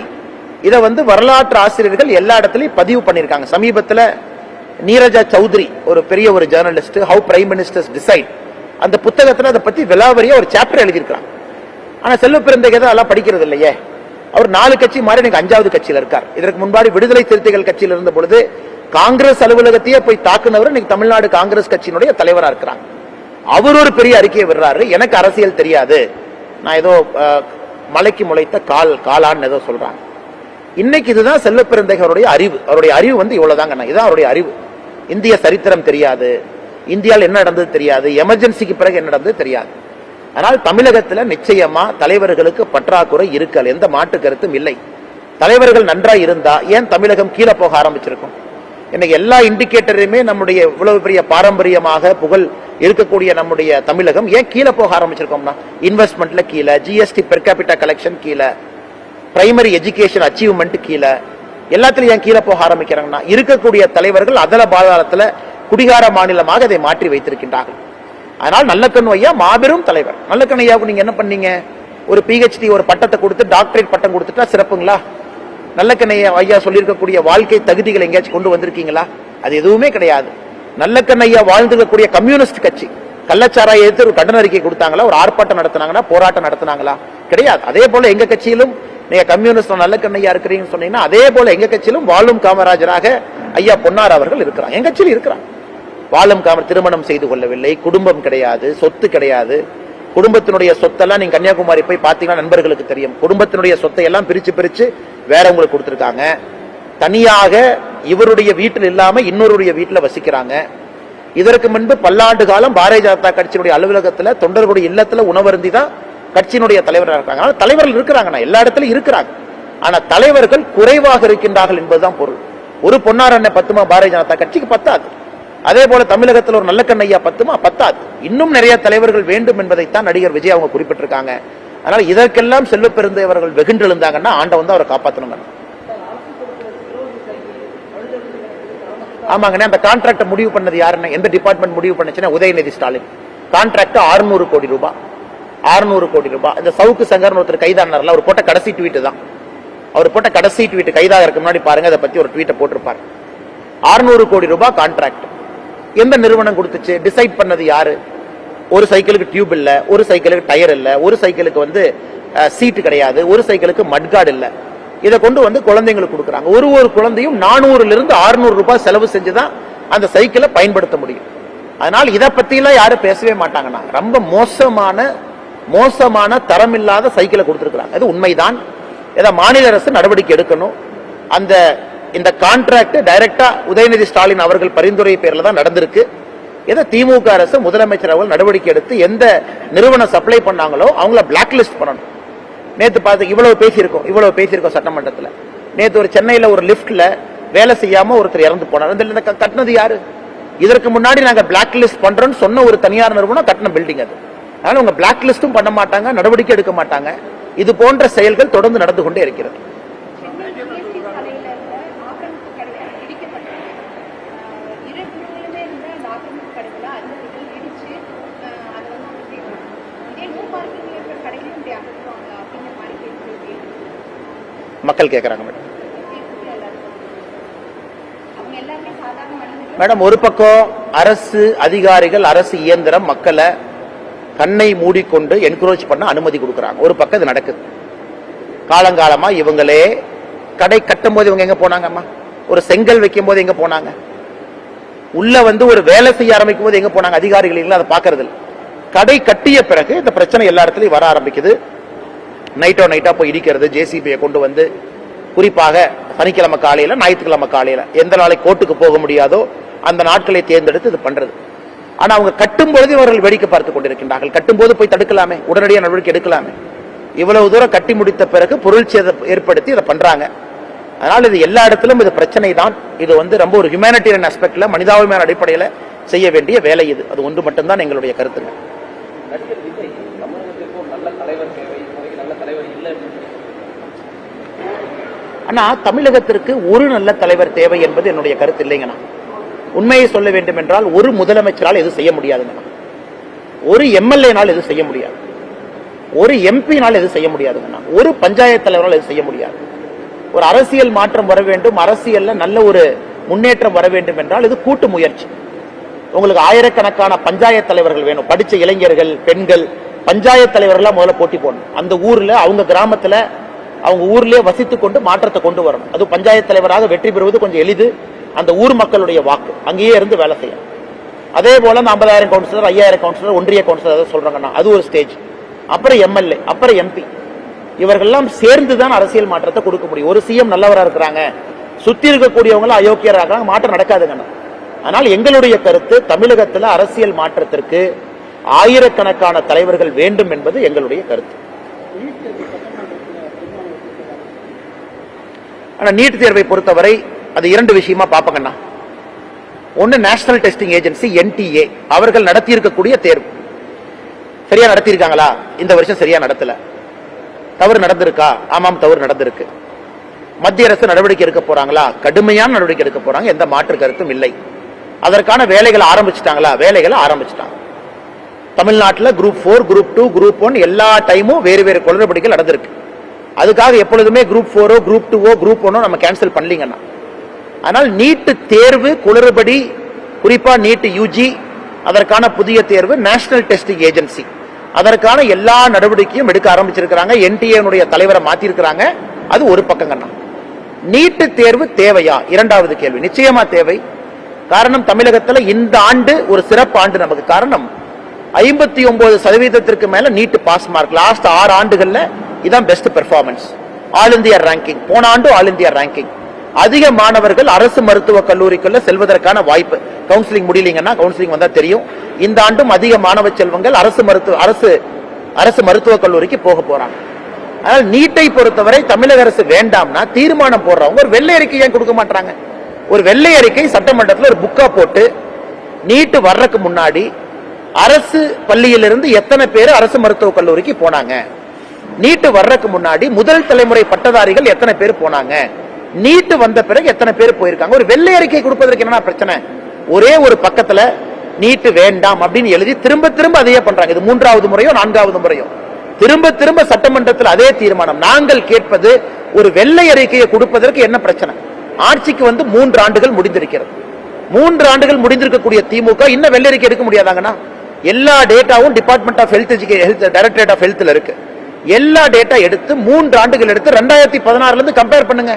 இதை வந்து வரலாற்று ஆசிரியர்கள் எல்லா இடத்துலயும் பதிவு பண்ணிருக்காங்க. சமீபத்தில் நீரஜா சௌத்ரி ஒரு பெரிய ஒரு journalist, how prime ministers decide, அந்த புத்தகத்தில் அதை பத்தி விலாவரியா ஒரு சாப்டர் எழுதியிருக்காங்க. ஆனா செல்வ பெருந்தகை அதெல்லாம் படிக்கிறது இல்லையே. அவர் 4 கட்சி மாறி எனக்கு 5வது கட்சியில் இருக்கார். இதற்கு முன்பாடி விடுதலை சிறுத்தைகள் கட்சியில் இருந்த பொழுது காங்கிரஸ் அலுவலகத்தையே போய் தாக்குனவர் இன்னைக்கு தமிழ்நாடு காங்கிரஸ் கட்சியினுடைய தலைவரா இருக்கிறாங்க. அவர் ஒரு பெரிய அறிக்கையை விடுறாரு, எனக்கு அரசியல் தெரியாது, நான் ஏதோ மலைக்கு முளைத்த காலான்னு ஏதோ சொல்றாங்க. இன்னைக்கு இதுதான் செல்வ பெருந்தகையோருடைய அறிவு. அவருடைய அறிவு வந்து இவ்வளவுதாங்க, இதுதான் அவருடைய அறிவு. இந்திய சரித்திரம் தெரியாது, இந்தியாவில் என்ன நடந்தது தெரியாது, எமர்ஜென்சிக்கு பிறகு என்ன நடந்தது தெரியாது. ஆனால் தமிழகத்தில் நிச்சயமா தலைவர்களுக்கு பற்றாக்குறை இருக்கல், எந்த மாற்று கருத்தும் இல்லை. தலைவர்கள் நன்றாய் இருந்தா ஏன் தமிழகம் கீழே போக ஆரம்பிச்சிருக்கும்? இன்னைக்கு எல்லா இண்டிகேட்டரையுமே நம்முடைய இவ்வளவு பெரிய பாரம்பரியமாக புகழ் இருக்கக்கூடிய நம்முடைய தமிழகம் ஏன் கீழே போக ஆரம்பிச்சிருக்கோம்னா, இன்வெஸ்ட்மெண்ட்ல கீழே, ஜிஎஸ்டி பெர் கேபிட்டா கலெக்ஷன் கீழே, பிரைமரி எஜுகேஷன் அச்சீவ்மெண்ட் கீழே, எல்லாத்திலும் ஏன் கீழே போக ஆரம்பிக்கிறாங்கன்னா, இருக்கக்கூடிய தலைவர்கள் அதல பாதாளத்துல குடிகார மாநிலமாக அதை மாற்றி வைத்திருக்கின்றார்கள். அதனால் நல்லக்கண்ணு ஐயா மாபெரும் தலைவர். நல்லக்கண்ணு ஐயாவுக்கு நீங்க என்ன பண்ணீங்க? ஒரு பிஹெச்டி ஒரு பட்டத்தை கொடுத்து டாக்டரேட் பட்டம் கொடுத்துட்டா சிறப்புங்களா? நல்லக்கண்ணு ஐயா சொல்லியிருக்கக்கூடிய வாழ்க்கை தகுதிகள் எங்கேயாச்சும் கொண்டு வந்திருக்கீங்களா? அது எதுவுமே கிடையாது. நல்லக்கண்ணு ஐயா வாழ்ந்துக்கக்கூடிய கம்யூனிஸ்ட் கட்சி கள்ளச்சாராய எதிர்த்து ஒரு கண்டன அறிக்கை கொடுத்தாங்களா? ஒரு ஆர்ப்பாட்டம் நடத்தினாங்கன்னா, போராட்டம் நடத்தினாங்களா? கிடையாது. அதே போல எங்க கட்சியிலும் நீங்க கம்யூனிஸ்ட் நல்லக்கண்ணு ஐயா இருக்கிறீங்கன்னு சொன்னீங்கன்னா, அதே போல எங்க கட்சியிலும் வாழும் காமராஜராக ஐயா பொன்னார் அவர்கள் இருக்கிறாங்க. எங்க கட்சியில் இருக்கிறாங்க. வாழும் காமர் திருமணம் செய்து கொள்ளவில்லை, குடும்பம் கிடையாது, சொத்து கிடையாது. குடும்பத்தினுடைய சொத்தெல்லாம் நீங்க கன்னியாகுமரி போய் பாத்தீங்கன்னா நண்பர்களுக்கு தெரியும். குடும்பத்தினுடைய சொத்தை எல்லாம் பிரிச்சு வேற உங்களுக்கு கொடுத்திருக்காங்க. தனியாக இவருடைய வீட்டில் இல்லாம இன்னொருடைய வீட்டில் வசிக்கிறாங்க. இதற்கு முன்பு பல்லாண்டு காலம் பாரதிய ஜனதா கட்சியினுடைய அலுவலகத்துல தொண்டர்களுடைய இல்லத்துல உணவருந்தி தான் கட்சியினுடைய தலைவராக இருக்காங்க. ஆனால் தலைவர்கள் இருக்கிறாங்க, எல்லா இடத்துலயும் இருக்கிறாங்க. ஆனா தலைவர்கள் குறைவாக இருக்கின்றார்கள் என்பதுதான் பொருள். ஒரு பொன்னார் அண்ணன் பத்துமா பாரதிய ஜனதா கட்சிக்கு பத்தாது. அதே போல தமிழகத்தில் ஒரு நல்லக்கண்ணையா பத்துமா பத்தாது. இன்னும் நிறைய தலைவர்கள் வேண்டும் என்பதைத்தான் நடிகர் விஜய் அவங்க குறிப்பிட்டிருக்காங்க. அதனால இதற்கெல்லாம் செல்வ பெருந்தவர்கள் வெகுண்டெழுந்தாங்கன்னா ஆண்டவன் தான் அவரை காப்பாற்றணுங்க. ஆமாங்கண்ணே, அந்த கான்ட்ராக்ட் முடிவு பண்ணது யாருன்னு, எந்த டிபார்ட்மெண்ட் முடிவு பண்ணுச்சுன்னா உதயநிதி ஸ்டாலின். கான்ட்ராக்ட் 600 கோடி ரூபாய். 600 கோடி ரூபாய். இந்த சவுக்கு சங்கர் ஒருத்தர் கைதானார்ல, அவர் போட்ட கடைசி ட்வீட் தான். அவர் போட்ட கடைசி ட்வீட் கைதாக இருக்க முன்னாடி பாருங்க, அதை பத்தி ஒரு ட்வீட்டை போட்டிருப்பாரு. 600 கோடி ரூபாய் கான்ட்ராக்ட். எந்த நிறுவனம் கொடுத்துச்சு? டிசைட் பண்ணது யாரு? ஒரு சைக்கிளுக்கு டியூப் இல்ல, ஒரு சைக்கிளுக்கு டயர் இல்ல, ஒரு சைக்கிளுக்கு வந்து சீட்டு கிடையாது, ஒரு சைக்கிளுக்கு மட்கார்டு இல்ல. இதை கொண்டு வந்து குழந்தைங்களுக்கு கொடுக்குறாங்க. ஒரு குழந்தையும் 400 இருந்து 600 ரூபாய் செலவு செஞ்சுதான் அந்த சைக்கிளை பயன்படுத்த முடியும். அதனால இதை பத்தி எல்லாம் யாரும் பேசவே மாட்டாங்கன்னா, ரொம்ப மோசமான தரமில்லாத சைக்கிளை கொடுத்திருக்கிறாங்க. அது உண்மைதான். இதை மாநில அரசு நடவடிக்கை எடுக்கணும். இந்த கான்ட்ராக்ட் டைரக்டா உதயநிதி ஸ்டாலின் அவர்கள் பரிந்துரை பேர்ல தான் நடந்திருக்கு. இதை திமுக அரசு முதலமைச்சர் அவர்கள் நடவடிக்கை எடுத்து எந்த நிறுவனம் சப்ளை பண்ணாங்களோ அவங்கள பிளாக் லிஸ்ட் பண்ணணும். நேத்து பார்த்து இவ்வளவு பேசியிருக்கோம் சட்டமன்றத்தில். நேத்து ஒரு சென்னையில ஒரு லிப்ட்ல வேலை செய்யாம ஒருத்தர் இறந்து போனார். கட்டினது யாரு? இதற்கு முன்னாடி நாங்க பிளாக் லிஸ்ட் பண்றோம்னு சொன்ன ஒரு தனியார் நிறுவனம் கட்டின பில்டிங் அது. அதனால உங்க பிளாக் லிஸ்டும் பண்ண மாட்டாங்க, நடவடிக்கை எடுக்க மாட்டாங்க. இது போன்ற செயல்கள் தொடர்ந்து நடந்து கொண்டே இருக்கிறது. மக்கள் கேட்கறாங்க மேடம். ஒரு பக்கம் அரசு அதிகாரிகள், அரசு இயந்திரம் மக்களை கண்ணை மூடிக்கொண்டு என்கரேஜ் பண்ண அனுமதி கொடுக்கறாங்க. ஒரு பக்கம் இது நடக்குது. காலங்காலமா இவங்களே கடை கட்டும் போது இவங்க எங்க போனாங்கம்மா? ஒரு செங்கல் வைக்கும் போது எங்க போனாங்க? உள்ள ஒரு வேலை செய்ய ஆரம்பிக்கும் போது எங்க போனாங்க? அதிகாரிகள் அதை பாக்குறது இல்லை. கடை கட்டிய பிறகு இந்த பிரச்சனை எல்லா இடத்துலயும் வர ஆரம்பிக்குது. நைட்டா போய் இடிக்கிறது, ஜேசிபியை கொண்டு வந்து, குறிப்பாக சனிக்கிழமை காலையில, ஞாயிற்றுக்கிழமை காலையில, எந்த நாளைக்கு கோர்ட்டுக்கு போக முடியாதோ அந்த நாட்களை தேர்ந்தெடுத்து இது பண்றது. ஆனா அவங்க கட்டும் பொழுது இவர்கள் வேடிக்கை பார்த்துக் கொண்டிருக்கின்றார்கள். கட்டும் போது போய் தடுக்கலாமே, உடனடியாக நடவடிக்கை எடுக்கலாமே. இவ்வளவு தூரம் கட்டி முடித்த பிறகு பொருள் சேதம் ஏற்படுத்தி இதை பண்றாங்க. அதனால இது எல்லா இடத்திலும் இது பிரச்சனை தான். இது ரொம்ப ஒரு ஹியூமனிட்டேரியன் ஆஸ்பெக்ட்ல, மனிதாபிமான அடிப்படையில் செய்ய வேண்டிய வேலை இது. அது ஒன்று மட்டும்தான் எங்களுடைய கருத்துங்க. ஆனா தமிழகத்திற்கு ஒரு நல்ல தலைவர் தேவை என்பது என்னுடைய கருத்து இல்லைங்கண்ணா. உண்மையை சொல்ல வேண்டும் என்றால் ஒரு முதலமைச்சரால் எது செய்ய முடியாதுங்கண்ணா. ஒரு எம்எல்ஏனால் எது செய்ய முடியாது, ஒரு எம்பினால் எது செய்ய முடியாதுங்கண்ணா, ஒரு பஞ்சாயத்து தலைவரால் எது செய்ய முடியாது. ஒரு அரசியல் மாற்றம் வர வேண்டும், அரசியல்ல நல்ல ஒரு முன்னேற்றம் வர வேண்டும் என்றால் இது கூட்டு முயற்சி. உங்களுக்கு ஆயிரக்கணக்கான பஞ்சாயத்து தலைவர்கள் வேணும், படிச்ச இளைஞர்கள், பெண்கள், பஞ்சாயத்து தலைவர்களா முதல்ல போட்டி போடணும். அந்த ஊர்ல, அவங்க கிராமத்துல, அவங்க ஊர்லயே வசித்துக் கொண்டு மாற்றத்தை கொண்டு வரணும். அது பஞ்சாயத்து தலைவராக வெற்றி பெறுவது கொஞ்சம் எளிது. அந்த ஊர் மக்களுடைய வாக்கு, அங்கேயே இருந்து வேலை செய்யணும். அதே போல 50,000 கவுன்சிலர், 5,000 கவுன்சிலர், ஒன்றிய கவுன்சிலர் சொல்றாங்கன்னா அது ஒரு ஸ்டேஜ். அப்புறம் எம்எல்ஏ, அப்புறம் எம்பி, இவர்கள்லாம் சேர்ந்துதான் அரசியல் மாற்றத்தை கொடுக்க முடியும். ஒரு சிஎம் நல்லவரா இருக்கிறாங்க, சுத்தி இருக்கக்கூடியவங்களும் அயோக்கியரா இருக்காங்க, மாற்றம் நடக்காதுங்க. ஆனால் எங்களுடைய கருத்து, தமிழகத்தில் அரசியல் மாற்றத்திற்கு ஆயிரக்கணக்கான தலைவர்கள் வேண்டும் என்பது எங்களுடைய கருத்து. ஆனா நீட் தேர்வை பொறுத்தவரை அது இரண்டு விஷயமா பாப்பங்கண்ணா. ஒன்னு, நேஷனல் டெஸ்டிங் ஏஜென்சி NTA அவர்கள் நடத்தி இருக்கக்கூடிய தேர்வு சரியா நடத்தி இருக்காங்களா? இந்த வருஷம் சரியா நடத்தல. தவறு நடந்திருக்கா? ஆமாம், தவறு நடந்திருக்கு. மத்திய அரசு நடவடிக்கை எடுக்க போறாங்களா? கடுமையான நடவடிக்கை எடுக்க போறாங்க, எந்த மாற்று கருத்தும் இல்லை. அதற்கான வேலைகளை ஆரம்பிச்சுட்டாங்களா? வேலைகளை ஆரம்பிச்சுட்டாங்க. தமிழ்நாட்டில் குரூப் 4, குரூப் 2, குரூப் 1 எல்லா டைமும் வேறு வேறு குளறுபடிகள் நடந்திருக்கு. அதுக்காக எப்பொழுதுமே குரூப் 4, குரூப் 2, குரூப் 1 நம்ம கேன்சல் பண்ணலீங்கன்னா. ஆனால் நீட் தேர்வு குளறுபடி, குறிப்பா நீட் UG, அதற்கான புதிய தேர்வு நேஷனல் டெஸ்டிங் ஏஜென்சி, அதற்கான எல்லா நடவடிக்கையும் எடுக்க ஆரம்பிச்சிருக்கிறாங்க. NTA தலைவரை மாத்திருக்கிறாங்க. அது ஒரு பக்கங்கண்ணா. நீட் தேர்வு தேவையா? இரண்டாவது கேள்வி. நிச்சயமா தேவை. காரணம், தமிழகத்தில் இந்த ஆண்டு ஒரு சிறப்பு ஆண்டு நமக்கு. காரணம், 59% மேல நீட் பாஸ் மார்க். லாஸ்ட் 6 ஆண்டுகள்ல இதான் best performance. All India ranking, போன ஆண்டு ஆல் இந்தியா ரேங்கிங். அதிக மாணவர்கள் அரசு மருத்துவக் கல்லூரிக்குள்ள செல்வதற்கான வாய்ப்பு. கவுன்சிலிங் முடியலீங்கன்னா, கவுன்சிலிங் வந்தா தெரியும். இந்த ஆண்டும் அதிக மாணவ செல்வங்கள் அரசு மருத்துவக் கல்லூரிக்கு போக போறாங்க. ஆனால் நீட்டை பொறுத்தவரை தமிழக அரசு வேண்டாம்னா தீர்மானம் போடுறவங்க ஒரு வெள்ளை அறிக்கை ஏன் கொடுக்க மாட்டாங்க? ஒரு வெள்ளை அறிக்கை சட்டமன்றத்தில் ஒரு புக்கா போட்டு, நீட்டு வர்றதுக்கு முன்னாடி அரசு பள்ளியிலிருந்து எத்தனை பேர் அரசு மருத்துவக் கல்லூரிக்கு போனாங்க, நீட்டு வர்றதுக்கு முன்னாடி முதல் தலைமுறை பட்டதாரிகள் எத்தனை பேர் போனாங்க, நீட்டு வந்த பிறகு எத்தனை பேர் போயிருக்காங்க, ஒரு வெள்ளை அறிக்கை கொடுப்பதற்கு என்ன பிரச்சனை? ஒரே ஒரு பக்கத்துல நீட்டு வேண்டாம் அப்படின்னு எழுதி திரும்ப திரும்ப அதையே பண்றாங்க. இது 3வது முறையோ 4வது முறையோ திரும்ப திரும்ப சட்டமன்றத்தில் அதே தீர்மானம். நாங்கள் கேட்பது, ஒரு வெள்ளை அறிக்கையை கொடுப்பதற்கு என்ன பிரச்சனை? ஆட்சிக்கு 3 ஆண்டுகள் முடிந்திருக்கிறது. 3 ஆண்டுகள் முடிந்திருக்கக்கூடிய திமுக இன்னும் வெள்ளை அறிக்கை எடுக்க முடியாதாங்கன்னா? எல்லா டேட்டாவும் department of health, directorate of ஹெல்த்ல இருக்கு. எல்லா டேட்டா எடுத்து 3 ஆண்டுகள் எடுத்து 2016 இருந்து கம்பேர் பண்ணுங்க.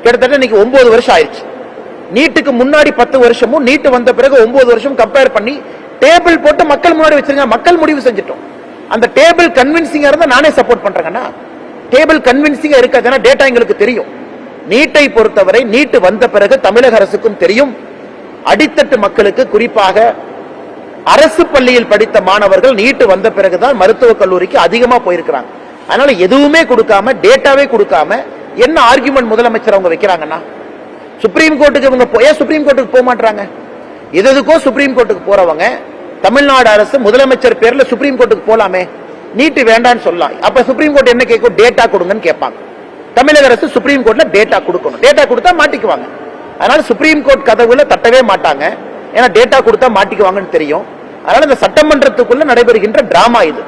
கிட்டத்தட்ட இன்னைக்கு 9 வருஷம் ஆயிடுச்சு. நீட்டுக்கு முன்னாடி 10 வருஷமும், நீட்டு வந்த பிறகு 9 வருஷம் கம்பேர் பண்ணி டேபிள் போட்டு மக்கள் முன்னாடி வச்சிருங்க. மக்கள் முடிவு செஞ்சிட்டோம். அந்த டேபிள் கன்வின்சிங்கா இருந்தா நானே சப்போர்ட் பண்றேன்னா, டேபிள் கன்வின்சிங்கா இருக்காதுன்னா டேட்டா எங்களுக்கு தெரியும். நீட்டை பொறுத்தவரை நீட்டு வந்த பிறகு தமிழக அரசுக்கும் தெரியும், அடித்தட்டு மக்களுக்கு, குறிப்பாக அரசு பள்ளியில் படித்த மாணவர்கள் நீட்டு வந்த பிறகுதான் மருத்துவக் கல்லூரிக்கு அதிகமா போயிருக்கிறாங்க. அதனால எதுவுமே கொடுக்காம, டேட்டாவே கொடுக்காம என்ன ஆர்குமெண்ட் முதலமைச்சர் அவங்க வைக்கிறாங்கன்னா, சுப்ரீம் கோர்ட்டுக்கு இவங்க சுப்ரீம் கோர்ட்டுக்கு போக மாட்டாங்க. எதுக்கோ சுப்ரீம் கோர்ட்டுக்கு போறவங்க தமிழ்நாடு அரசு முதலமைச்சர் பேர்ல சுப்ரீம் கோர்ட்டுக்கு போலாமே, நீட்டு வேண்டான்னு சொல்லலாம். அப்ப சுப்ரீம் கோர்ட் என்ன கேட்கும்? டேட்டா கொடுங்கன்னு கேட்பாங்க. தமிழக அரசு சுப்ரீம் கோர்ட்ல டேட்டா கொடுக்கணும். டேட்டா கொடுத்தா மாட்டிக்குவாங்க. அதனால சுப்ரீம் கோர்ட் கதவுல தட்டவே மாட்டாங்க. ஏன்னா டேட்டா கொடுத்தா மாட்டிக்குவாங்கன்னு தெரியும். அதனால இந்த சட்டமன்றத்துக்குள்ள நடைபெறுகின்ற டிராமா இது.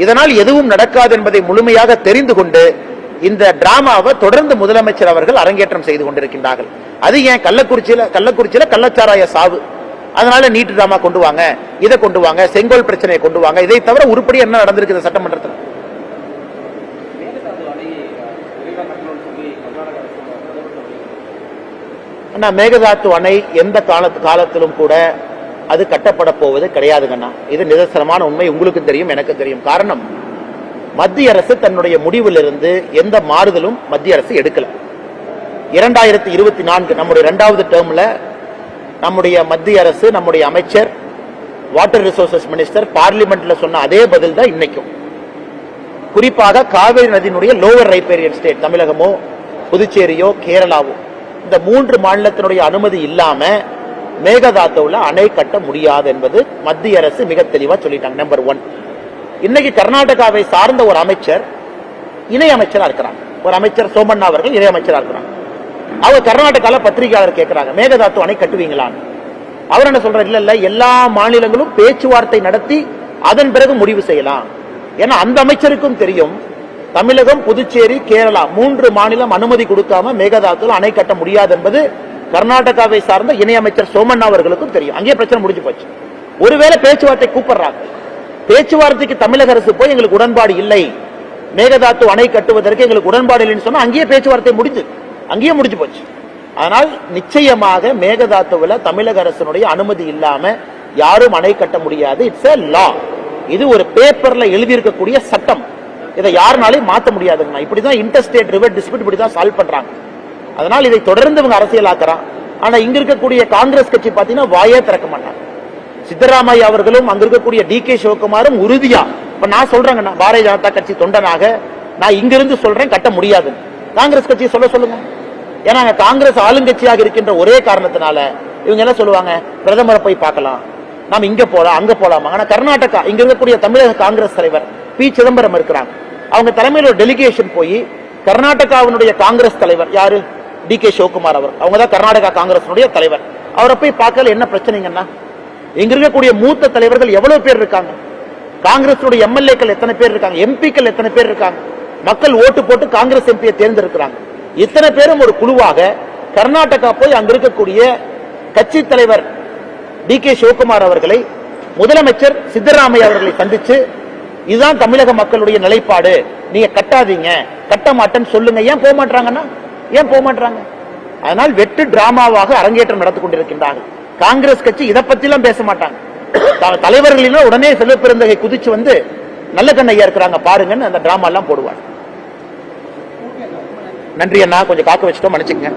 இதனால் எதுவும் நடக்காது என்பதை முழுமையாக தெரிந்து கொண்டு இந்த டிராமாவை தொடர்ந்து முதலமைச்சர் அவர்கள் அரங்கேற்றம் செய்து கொண்டிருக்கின்றார்கள். அது ஏன் கள்ளக்குறிச்சியில கள்ளச்சாராய சாவு, அதனால நீட் டிராமா கொண்டு வாங்க, இதை கொண்டு வாங்க, செங்கோல் பிரச்சனையை கொண்டு வாங்க. இதை தவிர உருப்படி என்ன நடந்திருக்கு இந்த சட்டமன்றத்தில்? மேகதாத்து அணை எந்த காலத்திலும் கூட அது கட்டப்பட போவது கிடையாதுங்கண்ணா. இது நிதர்சனமான உண்மை. உங்களுக்கு தெரியும், எனக்கு தெரியும். காரணம், மத்திய அரசு தன்னுடைய முடிவிலிருந்து எந்த மாறுதலும் மத்திய அரசு எடுக்கல. 2024 நம்முடைய 2வது டேர்ம்ல நம்முடைய மத்திய அரசு, நம்முடைய அமைச்சர், வாட்டர் ரிசோர்சஸ் மினிஸ்டர் பார்லிமெண்ட்ல சொன்ன அதே பதில் தான் இன்னைக்கும். குறிப்பாக காவிரி நதியினுடைய லோவர் ரைபேரியன் ஸ்டேட் தமிழகமோ புதுச்சேரியோ கேரளாவோ, இந்த 3 மாநிலத்தினுடைய அனுமதி இல்லாம மேகதாத்துவுல அணை கட்ட முடியாது என்பது மத்திய அரசு மிக தெளிவா சொல்லிட்டாங்க. நம்பர் 1. இன்னைக்கு கர்நாடகாவை சார்ந்த ஒரு அமைச்சர் இணை அமைச்சரா இருக்கிறாங்க. ஒரு அமைச்சர் சோமண்ணா அவர்கள் இணை அமைச்சரா இருக்கிறாங்க. அவங்க கர்நாடகால பத்திரிகையாளர் கேட்கிறாங்க, மேகதாத்து அணை கட்டுவீங்களான்னு. அவர் என்ன சொல்றாரு? இல்ல எல்லா மாநிலங்களும் பேச்சுவார்த்தை நடத்தி அதன் பிறகு முடிவு செய்யலாம். ஏன்னா அந்த அமைச்சருக்கும் தெரியும், தமிழகம், புதுச்சேரி, கேரளா 3 மாநிலம் அனுமதி கொடுக்காம மேகதாத்துல அணை கட்ட முடியாது என்பது கர்நாடகாவை சார்ந்த இணையமைச்சர் சோமண்ணா அவர்களுக்கும் தெரியும். அங்கேயே பிரச்சனை முடிஞ்சு போச்சு. ஒருவேளை பேச்சுவார்த்தை கூப்பிடுறாங்க, பேச்சுவார்த்தைக்கு தமிழக அரசு போய் எங்களுக்கு உடன்பாடு இல்லை, மேகதாத்து அணை கட்டுவதற்கு எங்களுக்கு உடன்பாடு இல்லைன்னு சொன்னா அங்கேயே பேச்சுவார்த்தை அங்கேயே முடிஞ்சு போச்சு. ஆனால் நிச்சயமாக மேகதாத்துவுல தமிழக அரசினுடைய அனுமதி இல்லாம யாரும் அணை கட்ட முடியாது. இட்ஸ் எ லா. இது ஒரு பேப்பர்ல எழுதியிருக்கக்கூடிய சட்டம். இதை யாருனாலையும் மாற்ற முடியாதுங்க. இப்படிதான் இன்டர்ஸ்டேட் ரிவர் டிஸ்பியூட் இப்படிதான் சால்வ் பண்றாங்க. அதனால் இதை தொடர்ந்து இவங்க அரசியலாக்குறான். ஆனா இங்க இருக்கக்கூடிய காங்கிரஸ் கட்சி பாத்தீங்கன்னா வாயே திறக்க மாட்டாங்க. சித்தராமையா அவர்களும் அங்க இருக்கக்கூடிய டி.கே. சிவகுமாரும் உறுதியா, இப்ப நான் சொல்றேங்க, பாரதிய ஜனதா கட்சி தொண்டனாக நான் இங்கிருந்து சொல்றேன் கட்ட முடியாது. காங்கிரஸ் கட்சியை சொல்லுங்க. ஏன்னா காங்கிரஸ் ஆளுங்கட்சியாக இருக்கின்ற ஒரே காரணத்தினால இவங்க என்ன சொல்லுவாங்க, பிரதமரை போய் பார்க்கலாம், நாம் இங்க போலாம் அங்க போலாமா. ஆனா கர்நாடகா இங்க இருக்கக்கூடிய தமிழக காங்கிரஸ் தலைவர் பி. சிதம்பரம் இருக்கிறாங்க. அவங்க தலைமையில் ஒரு டெலிகேஷன் போய் கர்நாடகாவினுடைய காங்கிரஸ் தலைவர் யாரு, டி.கே. சிவகுமார் அவர், அவங்க தான் கர்நாடகா காங்கிரஸ் தலைவர். அவரை போய் பார்க்கல என்ன பிரச்சனைங்கன்னா, இங்க இருக்கக்கூடிய மூத்த தலைவர்கள் எவ்வளவு பேர் இருக்காங்க, காங்கிரஸ் எம்எல்ஏக்கள் எத்தனை பேர் இருக்காங்க, எம்பிக்கள் எத்தனை பேர் இருக்காங்க, மக்கள் ஓட்டு போட்டு காங்கிரஸ் எம்பியை தேர்ந்தெடுக்கிறாங்க. இத்தனை பேரும் ஒரு குழுவாக கர்நாடகா போய் அங்க இருக்கக்கூடிய கட்சி தலைவர் டி.கே. சிவகுமார் அவர்களை, முதலமைச்சர் சித்தராமையா அவர்களை சந்திச்சு இதுதான் தமிழக மக்களுடைய நிலைப்பாடு, நீங்க கட்டாதீங்க, கட்ட மாட்டேன்னு சொல்லுங்க. ஏன் போக மாட்டாங்க? அதனால் வெட்டு டிராமாவாக அரங்கேற்றம் நடந்து கொண்டிருக்கின்றார்கள். காங்கிரஸ் கட்சி இதை பத்தி எல்லாம் பேச மாட்டாங்க. தலைவர்களிலும் உடனே செல்வ பெருந்தகை குதிச்சு வந்து நல்ல கண்ணையா இருக்கிறாங்க பாருங்கன்னு அந்த டிராமா எல்லாம் போடுவாங்க. நன்றி அண்ணா, கொஞ்சம் காக்க வச்சுட்டோம், மன்னிச்சுங்க.